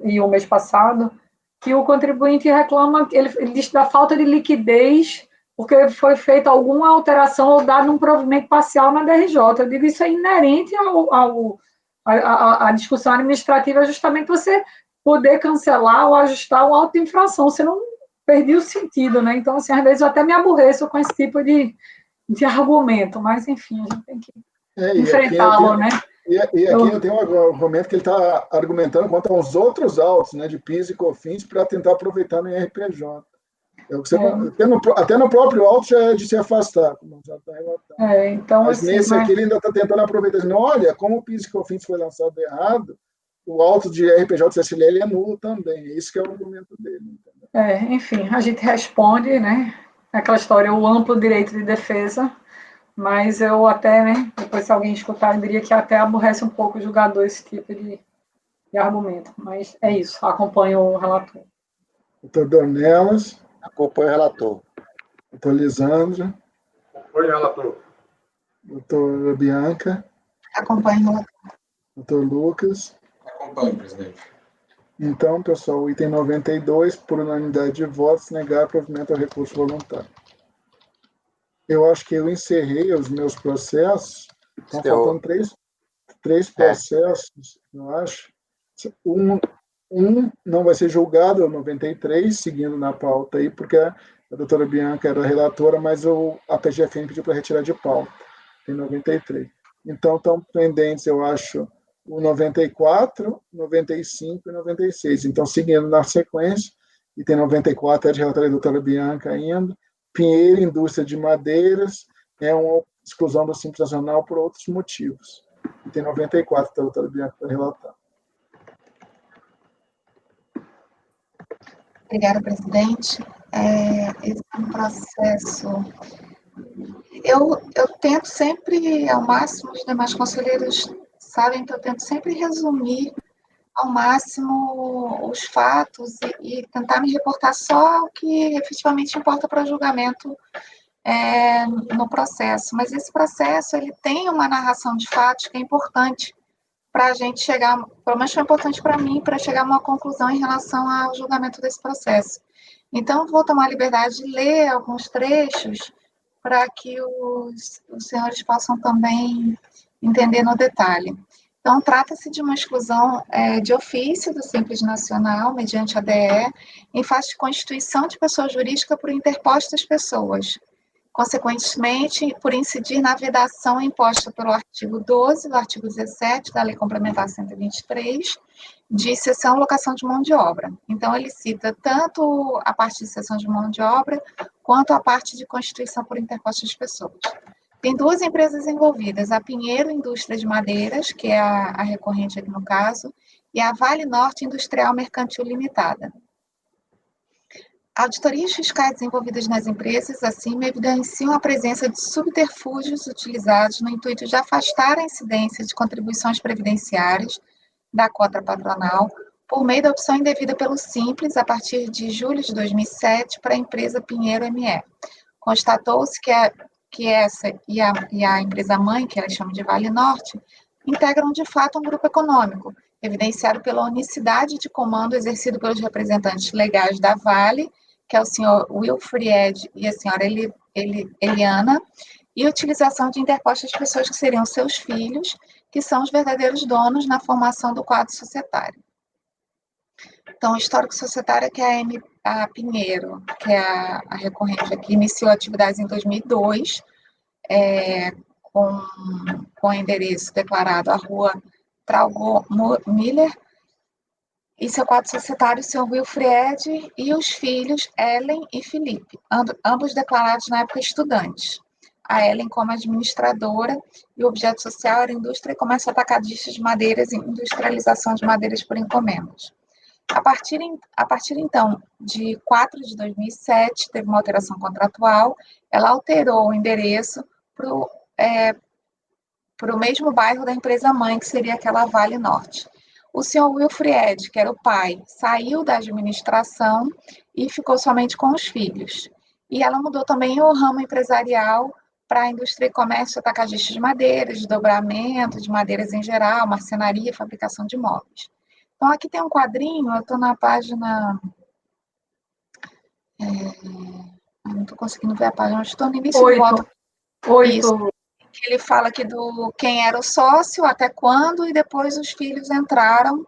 e o mês passado, que o contribuinte reclama, ele diz da falta de liquidez, porque foi feita alguma alteração ou dado um provimento parcial na DRJ. Eu digo, isso é inerente à discussão administrativa, justamente você poder cancelar ou ajustar o auto de infração. Você não perdi o sentido, né? Então, assim, às vezes eu até me aborreço com esse tipo de argumento, mas, enfim, a gente tem que enfrentá-lo, né? E aqui eu tenho um argumento que ele está argumentando quanto aos outros autos, né, de PIS e COFINS, para tentar aproveitar no IRPJ. Até no próprio auto já é de se afastar, como já está relatado. Então, mas assim, nesse aqui ele ainda está tentando aproveitar. Assim, olha, como o PIS e COFINS foi lançado errado, o auto de RPJ do CSLL é nulo também. Isso que é o argumento dele. Enfim, a gente responde, né? Aquela história, o amplo direito de defesa, mas eu até, né, depois se alguém escutar, eu diria que até aborrece um pouco o julgador esse tipo de argumento. Mas é isso, acompanho o relator. Doutor Dornelas. Acompanho o relator. Doutor Lisandro. Acompanho o relator. Doutora Bianca. Acompanho o relator. Doutor Lucas. Acompanho, presidente. Então, pessoal, o item 92, por unanimidade de votos, negar provimento ao recurso voluntário. Eu acho que eu encerrei os meus processos. Estão faltando três processos, eu acho. Um não vai ser julgado, é o 93, seguindo na pauta aí, porque a doutora Bianca era a relatora, mas a PGFN pediu para retirar de pauta. Tem 93. Então, estão pendentes, eu acho, o 94, 95 e 96. Então, seguindo na sequência, item 94 é de relatoria da doutora Bianca ainda. Pinheiro, indústria de madeiras, é uma exclusão do Simples Nacional por outros motivos. Item 94, da doutora Bianca para relatar. Obrigada, presidente. Esse é um processo... Eu tento sempre, ao máximo, os demais conselheiros sabem que eu tento sempre resumir ao máximo os fatos e tentar me reportar só o que efetivamente importa para o julgamento no processo. Mas esse processo, ele tem uma narração de fatos que é importante para a gente chegar, pelo menos foi importante para mim, para chegar a uma conclusão em relação ao julgamento desse processo. Então, vou tomar a liberdade de ler alguns trechos para que os senhores possam também entender no detalhe. Então, trata-se de uma exclusão de ofício do Simples Nacional, mediante ADE, em face de constituição de pessoa jurídica por interpostas pessoas, consequentemente, por incidir na vedação imposta pelo artigo 12 do artigo 17 da Lei Complementar 123, de cessão e locação de mão de obra. Então, ele cita tanto a parte de cessão de mão de obra, quanto a parte de constituição por interpostas pessoas. Tem duas empresas envolvidas, a Pinheiro Indústria de Madeiras, que é a recorrente aqui no caso, e a Vale Norte Industrial Mercantil Limitada. Auditorias fiscais desenvolvidas nas empresas, assim, evidenciam a presença de subterfúgios utilizados no intuito de afastar a incidência de contribuições previdenciárias da cota patronal por meio da opção indevida pelo Simples a partir de julho de 2007 para a empresa Pinheiro ME. Constatou-se que essa e a empresa-mãe, que ela chama de Vale Norte, integram de fato um grupo econômico, evidenciado pela unicidade de comando exercido pelos representantes legais da Vale, que é o senhor Wilfried e a senhora Eliana, e utilização de interpostas pessoas que seriam seus filhos, que são os verdadeiros donos na formação do quadro societário. Então, o histórico societário é que a Pinheiro, que é a recorrente aqui, iniciou atividades em 2002, com endereço declarado à rua Traugo Miller, e seu quadro societário, o senhor Wilfried, e os filhos Ellen e Felipe, ambos declarados na época estudantes. A Ellen como administradora, e o objeto social era indústria e comércio atacadista de madeiras e industrialização de madeiras por encomendas. A partir então, de 4 de 2007, teve uma alteração contratual, ela alterou o endereço para o mesmo bairro da empresa mãe, que seria aquela Vale Norte. O senhor Wilfried, que era o pai, saiu da administração e ficou somente com os filhos. E ela mudou também o ramo empresarial para a indústria e comércio atacadista de madeiras, de dobramento, de madeiras em geral, marcenaria, fabricação de móveis. Então, aqui tem um quadrinho, eu estou na página... não estou conseguindo ver a página, estou no início do voto. 8. Que ele fala aqui do quem era o sócio, até quando, e depois os filhos entraram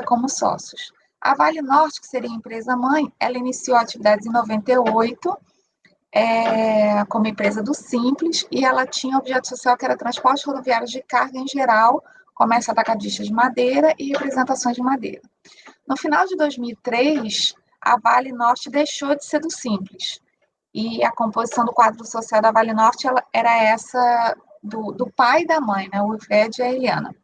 como sócios. A Vale Norte, que seria a empresa-mãe, ela iniciou atividades em 98, como empresa do Simples, e ela tinha objeto social que era transporte rodoviário de carga em geral, comércio atacadista de madeira e representações de madeira. No final de 2003, a Vale Norte deixou de ser do Simples, e a composição do quadro social da Vale Norte era essa do pai e da mãe, né, o Wilfred e a Eliana.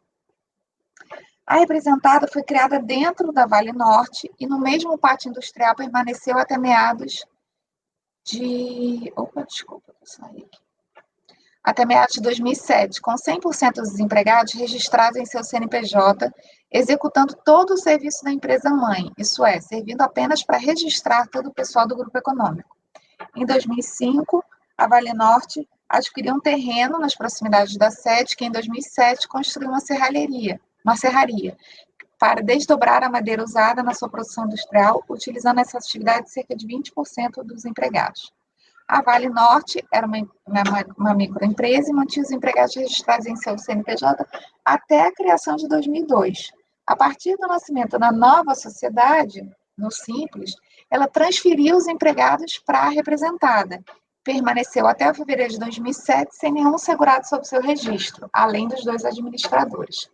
A representada foi criada dentro da Vale Norte e no mesmo pátio industrial permaneceu até meados de... desculpa, eu saí aqui. Até meados de 2007, com 100% dos desempregados registrados em seu CNPJ, executando todo o serviço da empresa-mãe, isso é, servindo apenas para registrar todo o pessoal do grupo econômico. Em 2005, a Vale Norte adquiriu um terreno nas proximidades da sede, que em 2007 construiu uma serraria, para desdobrar a madeira usada na sua produção industrial, utilizando essa atividade de cerca de 20% dos empregados. A Vale Norte era uma microempresa e mantinha os empregados registrados em seu CNPJ até a criação de 2002. A partir do nascimento da nova sociedade, no Simples, ela transferiu os empregados para a representada. Permaneceu até fevereiro de 2007 sem nenhum segurado sob seu registro, além dos 2 administradores.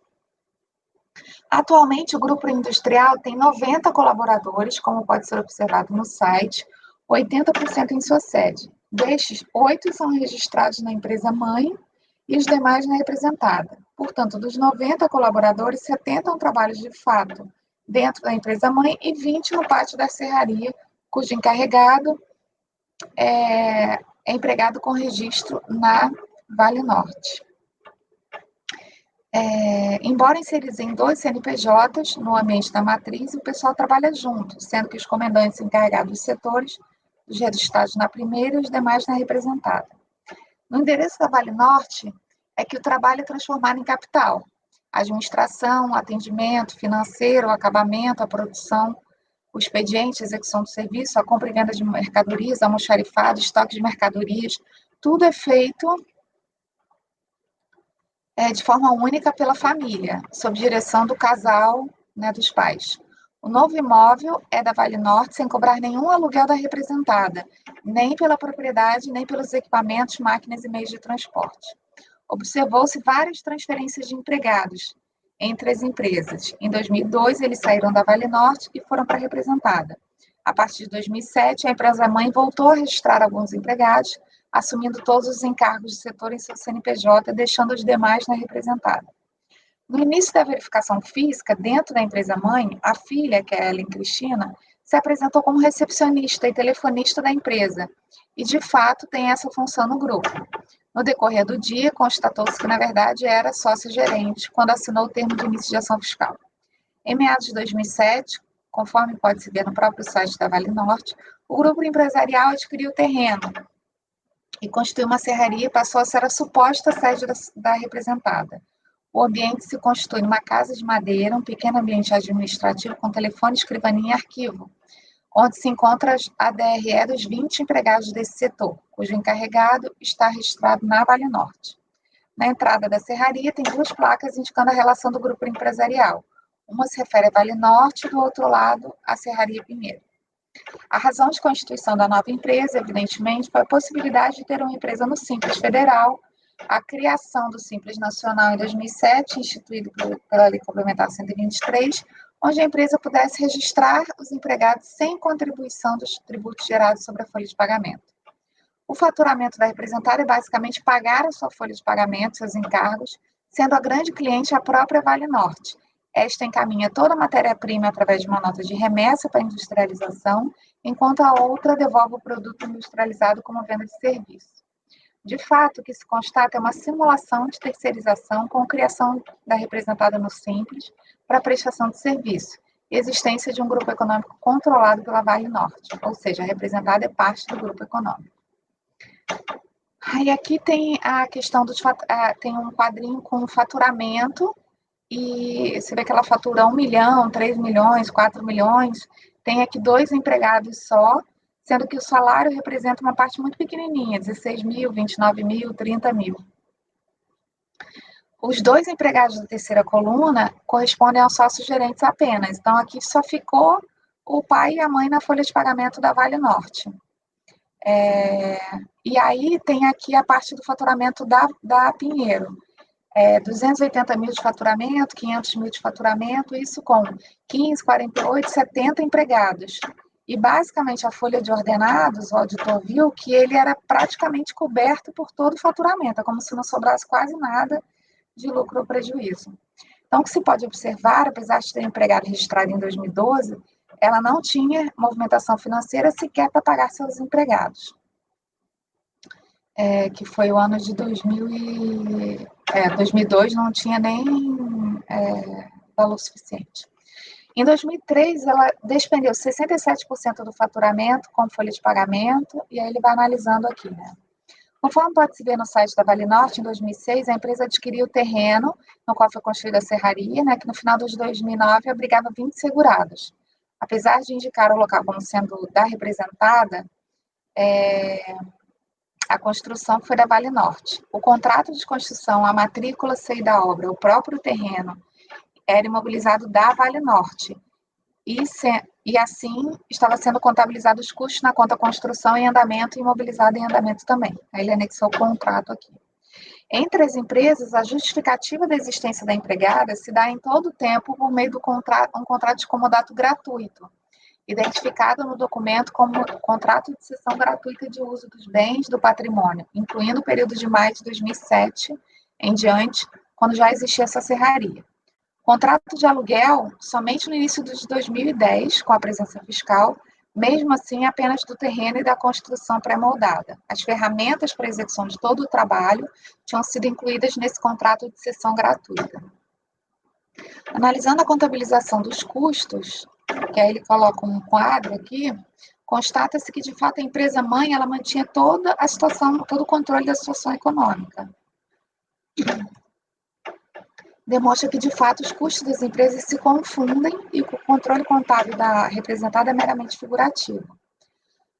Atualmente, o grupo industrial tem 90 colaboradores, como pode ser observado no site, 80% em sua sede. Destes, 8 são registrados na empresa-mãe e os demais na representada. Portanto, dos 90 colaboradores, 70 trabalham de fato dentro da empresa-mãe e 20 no pátio da serraria, cujo encarregado é empregado com registro na Vale Norte. Embora inseridos em 2 CNPJs no ambiente da matriz, o pessoal trabalha junto, sendo que os comandantes encarregados dos setores, os registrados na primeira e os demais na representada. No endereço da Vale Norte é que o trabalho é transformado em capital. A administração, atendimento, financeiro, acabamento, a produção, o expediente, a execução do serviço, a compra e venda de mercadorias, almoxarifado, estoque de mercadorias, tudo é feito de forma única pela família, sob direção do casal, né, dos pais. O novo imóvel é da Vale Norte sem cobrar nenhum aluguel da representada, nem pela propriedade, nem pelos equipamentos, máquinas e meios de transporte. Observou-se várias transferências de empregados entre as empresas. Em 2002, eles saíram da Vale Norte e foram para a representada. A partir de 2007, a empresa-mãe voltou a registrar alguns empregados, assumindo todos os encargos de setor em seu CNPJ, deixando os demais na representada. No início da verificação física, dentro da empresa-mãe, a filha, que é a Ellen Cristina, se apresentou como recepcionista e telefonista da empresa, e de fato tem essa função no grupo. No decorrer do dia, constatou-se que, na verdade, era sócio-gerente, quando assinou o termo de início de ação fiscal. Em meados de 2007, conforme pode-se ver no próprio site da Vale Norte, o grupo empresarial adquiriu o terreno e construiu uma serraria e passou a ser a suposta sede da representada. O ambiente se constitui numa casa de madeira, um pequeno ambiente administrativo com telefone, escrivaninha e arquivo, onde se encontra a DRE dos 20 empregados desse setor, cujo encarregado está registrado na Vale Norte. Na entrada da serraria tem 2 placas indicando a relação do grupo empresarial. Uma se refere a Vale Norte, do outro lado, a Serraria Pinheiro. A razão de constituição da nova empresa, evidentemente, foi a possibilidade de ter uma empresa no Simples Federal, a criação do Simples Nacional em 2007, instituído pela Lei Complementar 123, onde a empresa pudesse registrar os empregados sem contribuição dos tributos gerados sobre a folha de pagamento. O faturamento da representada é basicamente pagar a sua folha de pagamento, seus encargos, sendo a grande cliente a própria Vale Norte. Esta encaminha toda a matéria-prima através de uma nota de remessa para industrialização, enquanto a outra devolve o produto industrializado como venda de serviço. De fato, o que se constata é uma simulação de terceirização com criação da representada no Simples para prestação de serviço e existência de um grupo econômico controlado pela Vale Norte, ou seja, a representada é parte do grupo econômico. E aqui tem a questão tem um quadrinho com faturamento, e você vê que ela fatura 1 milhão, 3 milhões, 4 milhões, tem aqui 2 empregados só, sendo que o salário representa uma parte muito pequenininha, 16 mil, 29 mil, 30 mil. Os 2 empregados da terceira coluna correspondem aos sócios gerentes apenas, então aqui só ficou o pai e a mãe na folha de pagamento da Vale Norte. E aí tem aqui a parte do faturamento da Pinheiro. 280 mil de faturamento, 500 mil de faturamento, isso com 15, 48, 70 empregados. E, basicamente, a folha de ordenados, o auditor viu que ele era praticamente coberto por todo o faturamento, é como se não sobrasse quase nada de lucro ou prejuízo. Então, o que se pode observar, apesar de ter empregado registrado em 2012, ela não tinha movimentação financeira sequer para pagar seus empregados. Que foi o ano de 2002, não tinha nem valor suficiente. Em 2003, ela despendeu 67% do faturamento com folha de pagamento, e aí ele vai analisando aqui, né? Conforme pode se ver no site da Vale Norte, em 2006, a empresa adquiriu o terreno no qual foi construída a serraria, né, que no final de 2009 abrigava 20 segurados. Apesar de indicar o local como sendo da representada, a construção foi da Vale Norte. O contrato de construção, a matrícula CI da obra, o próprio terreno, era imobilizado da Vale Norte. E assim, estava sendo contabilizado os custos na conta construção em andamento e imobilizado em andamento também. Aí ele anexou o contrato aqui. Entre as empresas, a justificativa da existência da empregada se dá em todo o tempo por meio do um contrato de comodato gratuito, identificado no documento como contrato de cessão gratuita de uso dos bens do patrimônio, incluindo o período de maio de 2007 em diante, quando já existia essa serraria. Contrato de aluguel somente no início de 2010, com a presença fiscal, mesmo assim apenas do terreno e da construção pré-moldada. As ferramentas para a execução de todo o trabalho tinham sido incluídas nesse contrato de cessão gratuita. Analisando a contabilização dos custos, que aí ele coloca um quadro aqui, constata-se que, de fato, a empresa-mãe ela mantinha toda a situação, todo o controle da situação econômica. Demonstra que, de fato, os custos das empresas se confundem e o controle contábil da representada é meramente figurativo.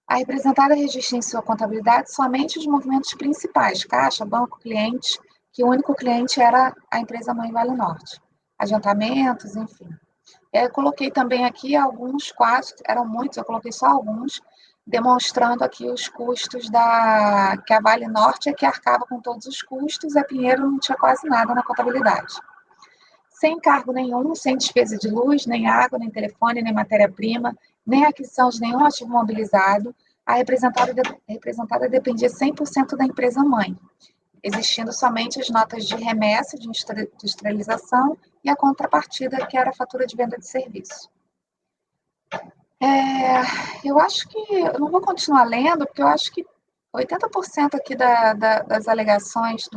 A representada registra em sua contabilidade somente os movimentos principais, caixa, banco, cliente, que o único cliente era a empresa-mãe Vale Norte. Adiantamentos, enfim. Eu coloquei também aqui alguns quadros, eram muitos, eu coloquei só alguns, demonstrando aqui os custos que a Vale Norte é que arcava com todos os custos, a Pinheiro não tinha quase nada na contabilidade. Sem encargo nenhum, sem despesa de luz, nem água, nem telefone, nem matéria-prima, nem aquisição de nenhum ativo mobilizado, a representada dependia 100% da empresa-mãe, existindo somente as notas de remessa de industrialização e a contrapartida, que era a fatura de venda de serviço. Eu acho que, eu não vou continuar lendo, porque eu acho que 80% aqui das alegações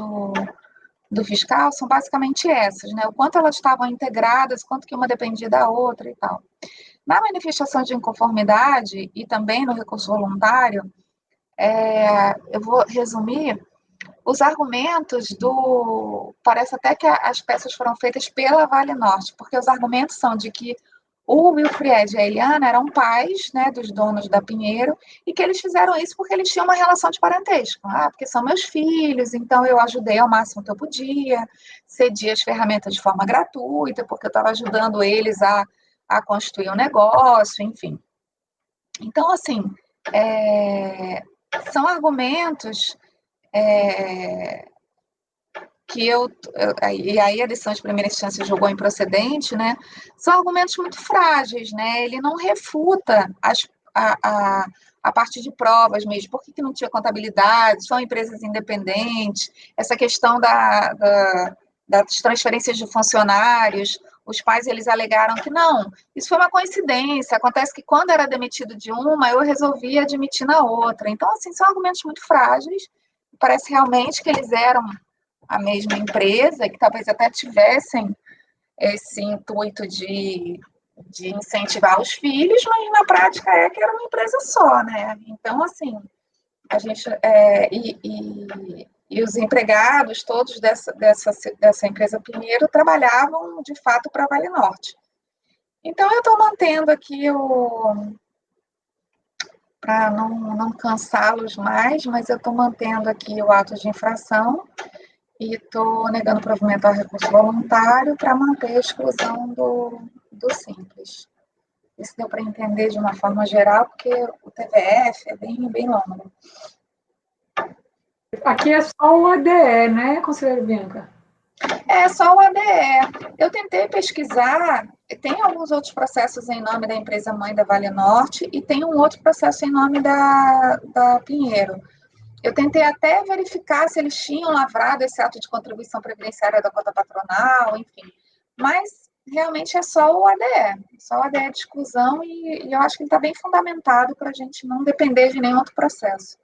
do fiscal são basicamente essas, né? O quanto elas estavam integradas, quanto que uma dependia da outra e tal. Na manifestação de inconformidade e também no recurso voluntário, eu vou resumir os argumentos parece até que as peças foram feitas pela Vale Norte, porque os argumentos são de que O Wilfried e a Eliana eram pais, né, dos donos da Pinheiro, e que eles fizeram isso porque eles tinham uma relação de parentesco. Porque são meus filhos, então eu ajudei ao máximo que eu podia, cedi as ferramentas de forma gratuita, porque eu estava ajudando eles a construir um negócio, enfim. Então, assim, são argumentos que e aí a decisão de primeira instância julgou improcedente, né? São argumentos muito frágeis, né? Ele não refuta a parte de provas mesmo. Por que não tinha contabilidade? São empresas independentes. Essa questão das transferências de funcionários, os pais eles alegaram que não, isso foi uma coincidência. Acontece que quando era demitido de uma, eu resolvi admitir na outra. Então, assim, são argumentos muito frágeis. Parece realmente que eles eram a mesma empresa, que talvez até tivessem esse intuito de incentivar os filhos, mas na prática que era uma empresa só, né? Então, assim, a gente e os empregados todos dessa empresa Pinheiro trabalhavam de fato para a Vale Norte. Então, eu estou mantendo aqui para não cansá-los mais, mas eu estou mantendo aqui o ato de infração e estou negando provimento ao recurso voluntário para manter a exclusão do simples. Isso deu para entender de uma forma geral, porque o TVF é bem longo. Aqui é só o ADE, né, conselheira Bianca? É só o ADE. Eu tentei pesquisar, tem alguns outros processos em nome da empresa mãe da Vale Norte e tem um outro processo em nome da Pinheiro. Eu tentei até verificar se eles tinham lavrado esse ato de contribuição previdenciária da cota patronal, enfim. Mas realmente é só o ADE de exclusão, e eu acho que ele está bem fundamentado para a gente não depender de nenhum outro processo.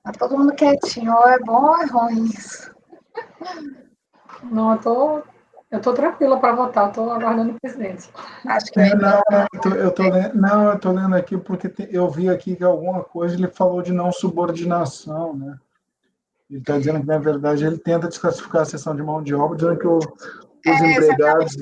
Tá todo mundo quietinho, ou é bom ou é ruim isso? Não, eu tô tranquila para votar, estou aguardando o presidente. Acho que eu tô lendo aqui porque eu vi aqui que alguma coisa ele falou de não subordinação, né? Ele está dizendo que, na verdade, ele tenta desclassificar a sessão de mão de obra, dizendo que os empregados...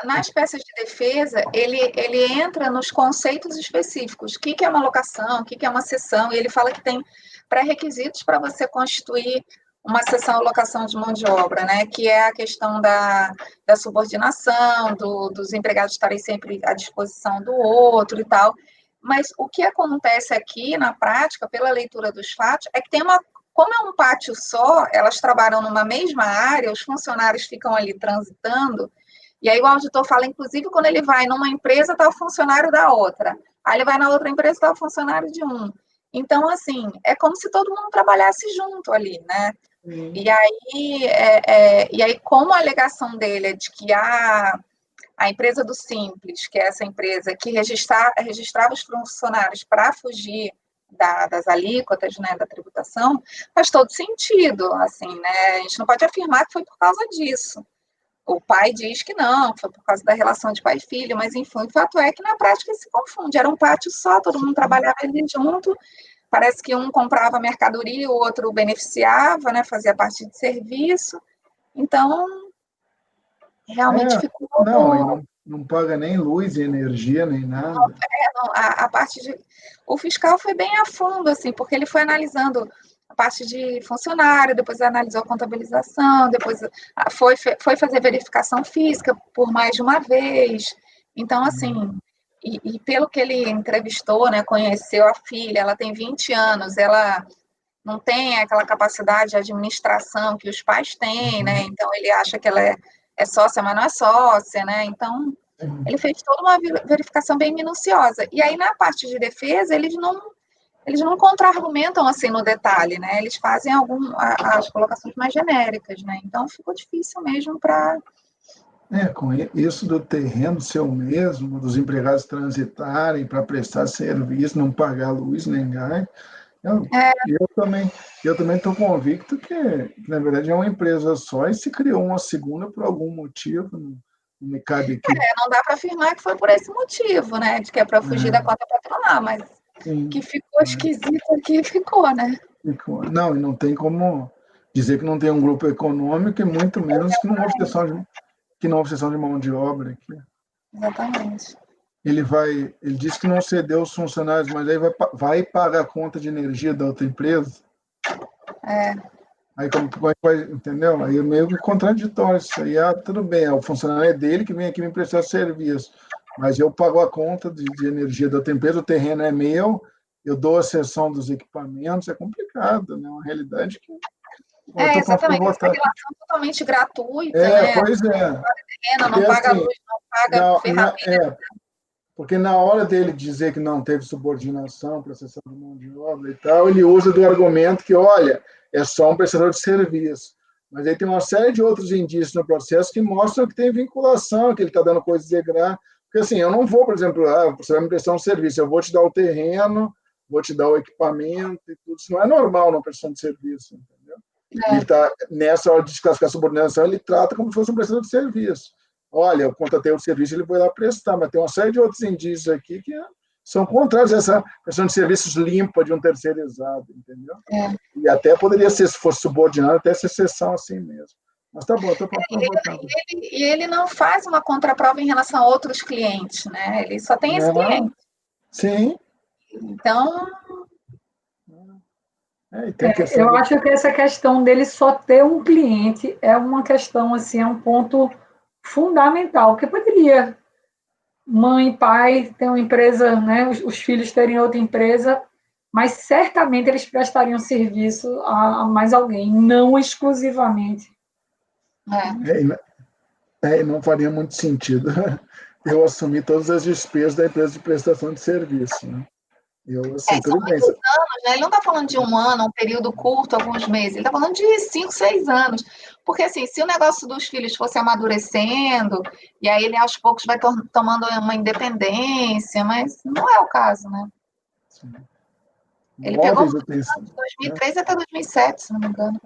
Nas peças de defesa, ele entra nos conceitos específicos. O que é uma locação, o que é uma cessão, e ele fala que tem pré-requisitos para você constituir uma cessão ou locação de mão de obra, né? Que é a questão da subordinação, dos empregados estarem sempre à disposição do outro e tal. Mas o que acontece aqui, na prática, pela leitura dos fatos, é que tem como é um pátio só, elas trabalham numa mesma área, os funcionários ficam ali transitando, e aí o auditor fala, inclusive, quando ele vai numa empresa, está o funcionário da outra. Aí ele vai na outra empresa, está o funcionário de um. Então, assim, é como se todo mundo trabalhasse junto ali, né? E aí, como a alegação dele é de que a empresa do Simples, que é essa empresa que registrava os funcionários para fugir das alíquotas, né, da tributação, faz todo sentido, assim, né? A gente não pode afirmar que foi por causa disso. O pai diz que não, foi por causa da relação de pai e filho, mas enfim, o fato é que na prática se confunde. Era um pátio só, todo mundo trabalhava ali junto. Parece que um comprava mercadoria, o outro beneficiava, né, fazia parte de serviço. Então, realmente ficou... Não paga nem luz, energia, nem nada. A parte de... O fiscal foi bem a fundo, assim, porque ele foi analisando a parte de funcionário, depois analisou a contabilização, depois foi fazer verificação física por mais de uma vez. Então, assim, e pelo que ele entrevistou, né, conheceu a filha, ela tem 20 anos, ela não tem aquela capacidade de administração que os pais têm, né? Então, ele acha que ela é sócia, mas não é sócia, né? Então, ele fez toda uma verificação bem minuciosa. E aí, na parte de defesa, eles não contra-argumentam assim no detalhe, né? Eles fazem as colocações mais genéricas, né? Então, ficou difícil mesmo para... Com isso do terreno ser o mesmo, dos empregados transitarem para prestar serviço, não pagar luz nem gás, eu também estou convicto que, na verdade, é uma empresa só e se criou uma segunda por algum motivo, não me cabe aqui. Não dá para afirmar que foi por esse motivo, né? De que é para fugir da cota patronal, mas que ficou esquisito aqui, ficou, né? Não, e não tem como dizer que não tem um grupo econômico e muito menos que não houve cessão de mão de obra aqui. Exatamente. Ele disse que não cedeu os funcionários, mas aí vai pagar a conta de energia da outra empresa. Aí como vai, entendeu? Aí é meio que contraditório isso aí. Tudo bem, o funcionário é dele que vem aqui me prestar serviço, mas eu pago a conta de energia da outra empresa, o terreno é meu, eu dou a cessão dos equipamentos, é complicado, né? Uma realidade que... Exatamente, essa relação totalmente gratuita, né? Pois é. Terreno, não paga assim, luz, não paga ferramenta. Porque na hora dele dizer que não teve subordinação para cessão de mão de obra e tal, ele usa do argumento que, olha, é só um prestador de serviço. Mas aí tem uma série de outros indícios no processo que mostram que tem vinculação, que ele está dando coisas de graça. Porque assim, eu não vou, por exemplo, você vai me prestar um serviço, eu vou te dar o terreno, vou te dar o equipamento e tudo. Isso não é normal numa prestação de serviço, entendeu? Ele tá, nessa hora de desclassificar a subordinação, ele trata como se fosse um prestador de serviço. Olha, eu contratei o serviço, ele foi lá prestar, mas tem uma série de outros indícios aqui que são contrários a essa prestação de serviços limpa de um terceirizado, entendeu? E até poderia ser, se fosse subordinado, até ser exceção assim mesmo. Mas tá bom, estou pronto para votar. E ele não faz uma contraprova em relação a outros clientes, né? Ele só tem esse cliente. Sim. Então... eu acho que essa questão dele só ter um cliente é uma questão, assim, é um ponto fundamental, que poderia mãe e pai ter uma empresa, né, os filhos terem outra empresa, mas certamente eles prestariam serviço a mais alguém, não exclusivamente. Não faria muito sentido eu assumir todas as despesas da empresa de prestação de serviço, né? São muitos anos, né? Ele não está falando de um ano, um período curto, alguns meses, ele está falando de 5, 6 anos. Porque, assim, se o negócio dos filhos fosse amadurecendo, e aí ele aos poucos vai tomando uma independência, mas não é o caso, né? Sim. Ele pegou de 2003 até 2007, se não me engano.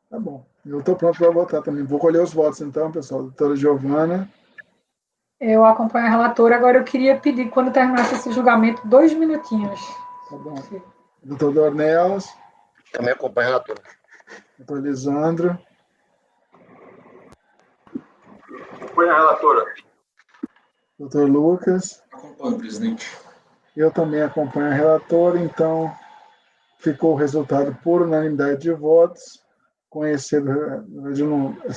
Tá bom. Eu estou pronto para votar também. Vou colher os votos, então, pessoal. Doutora Giovana. Eu acompanho a relatora. Agora eu queria pedir, quando terminasse esse julgamento, 2 minutinhos. Tá bom. Doutor Dornelas. Também acompanho a relatora. Doutor Lisandro. Acompanho a relatora. Doutor Lucas. Acompanho, presidente. Eu também acompanho a relatora, então ficou o resultado por unanimidade de votos. Esse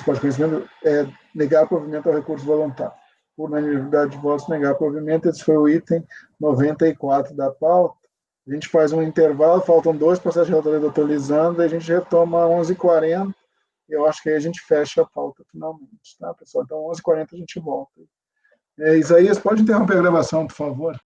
conhecimento é negar provimento ao recurso voluntário. Por unanimidade de votos, negar provimento. Esse foi o item 94 da pauta. A gente faz um intervalo, faltam 2 processos de relatoria do doutor Lisandro, e a gente retoma às 11h40. Eu acho que aí a gente fecha a pauta finalmente, tá, pessoal? Então, 11h40 a gente volta. Isaías, pode interromper a gravação, por favor?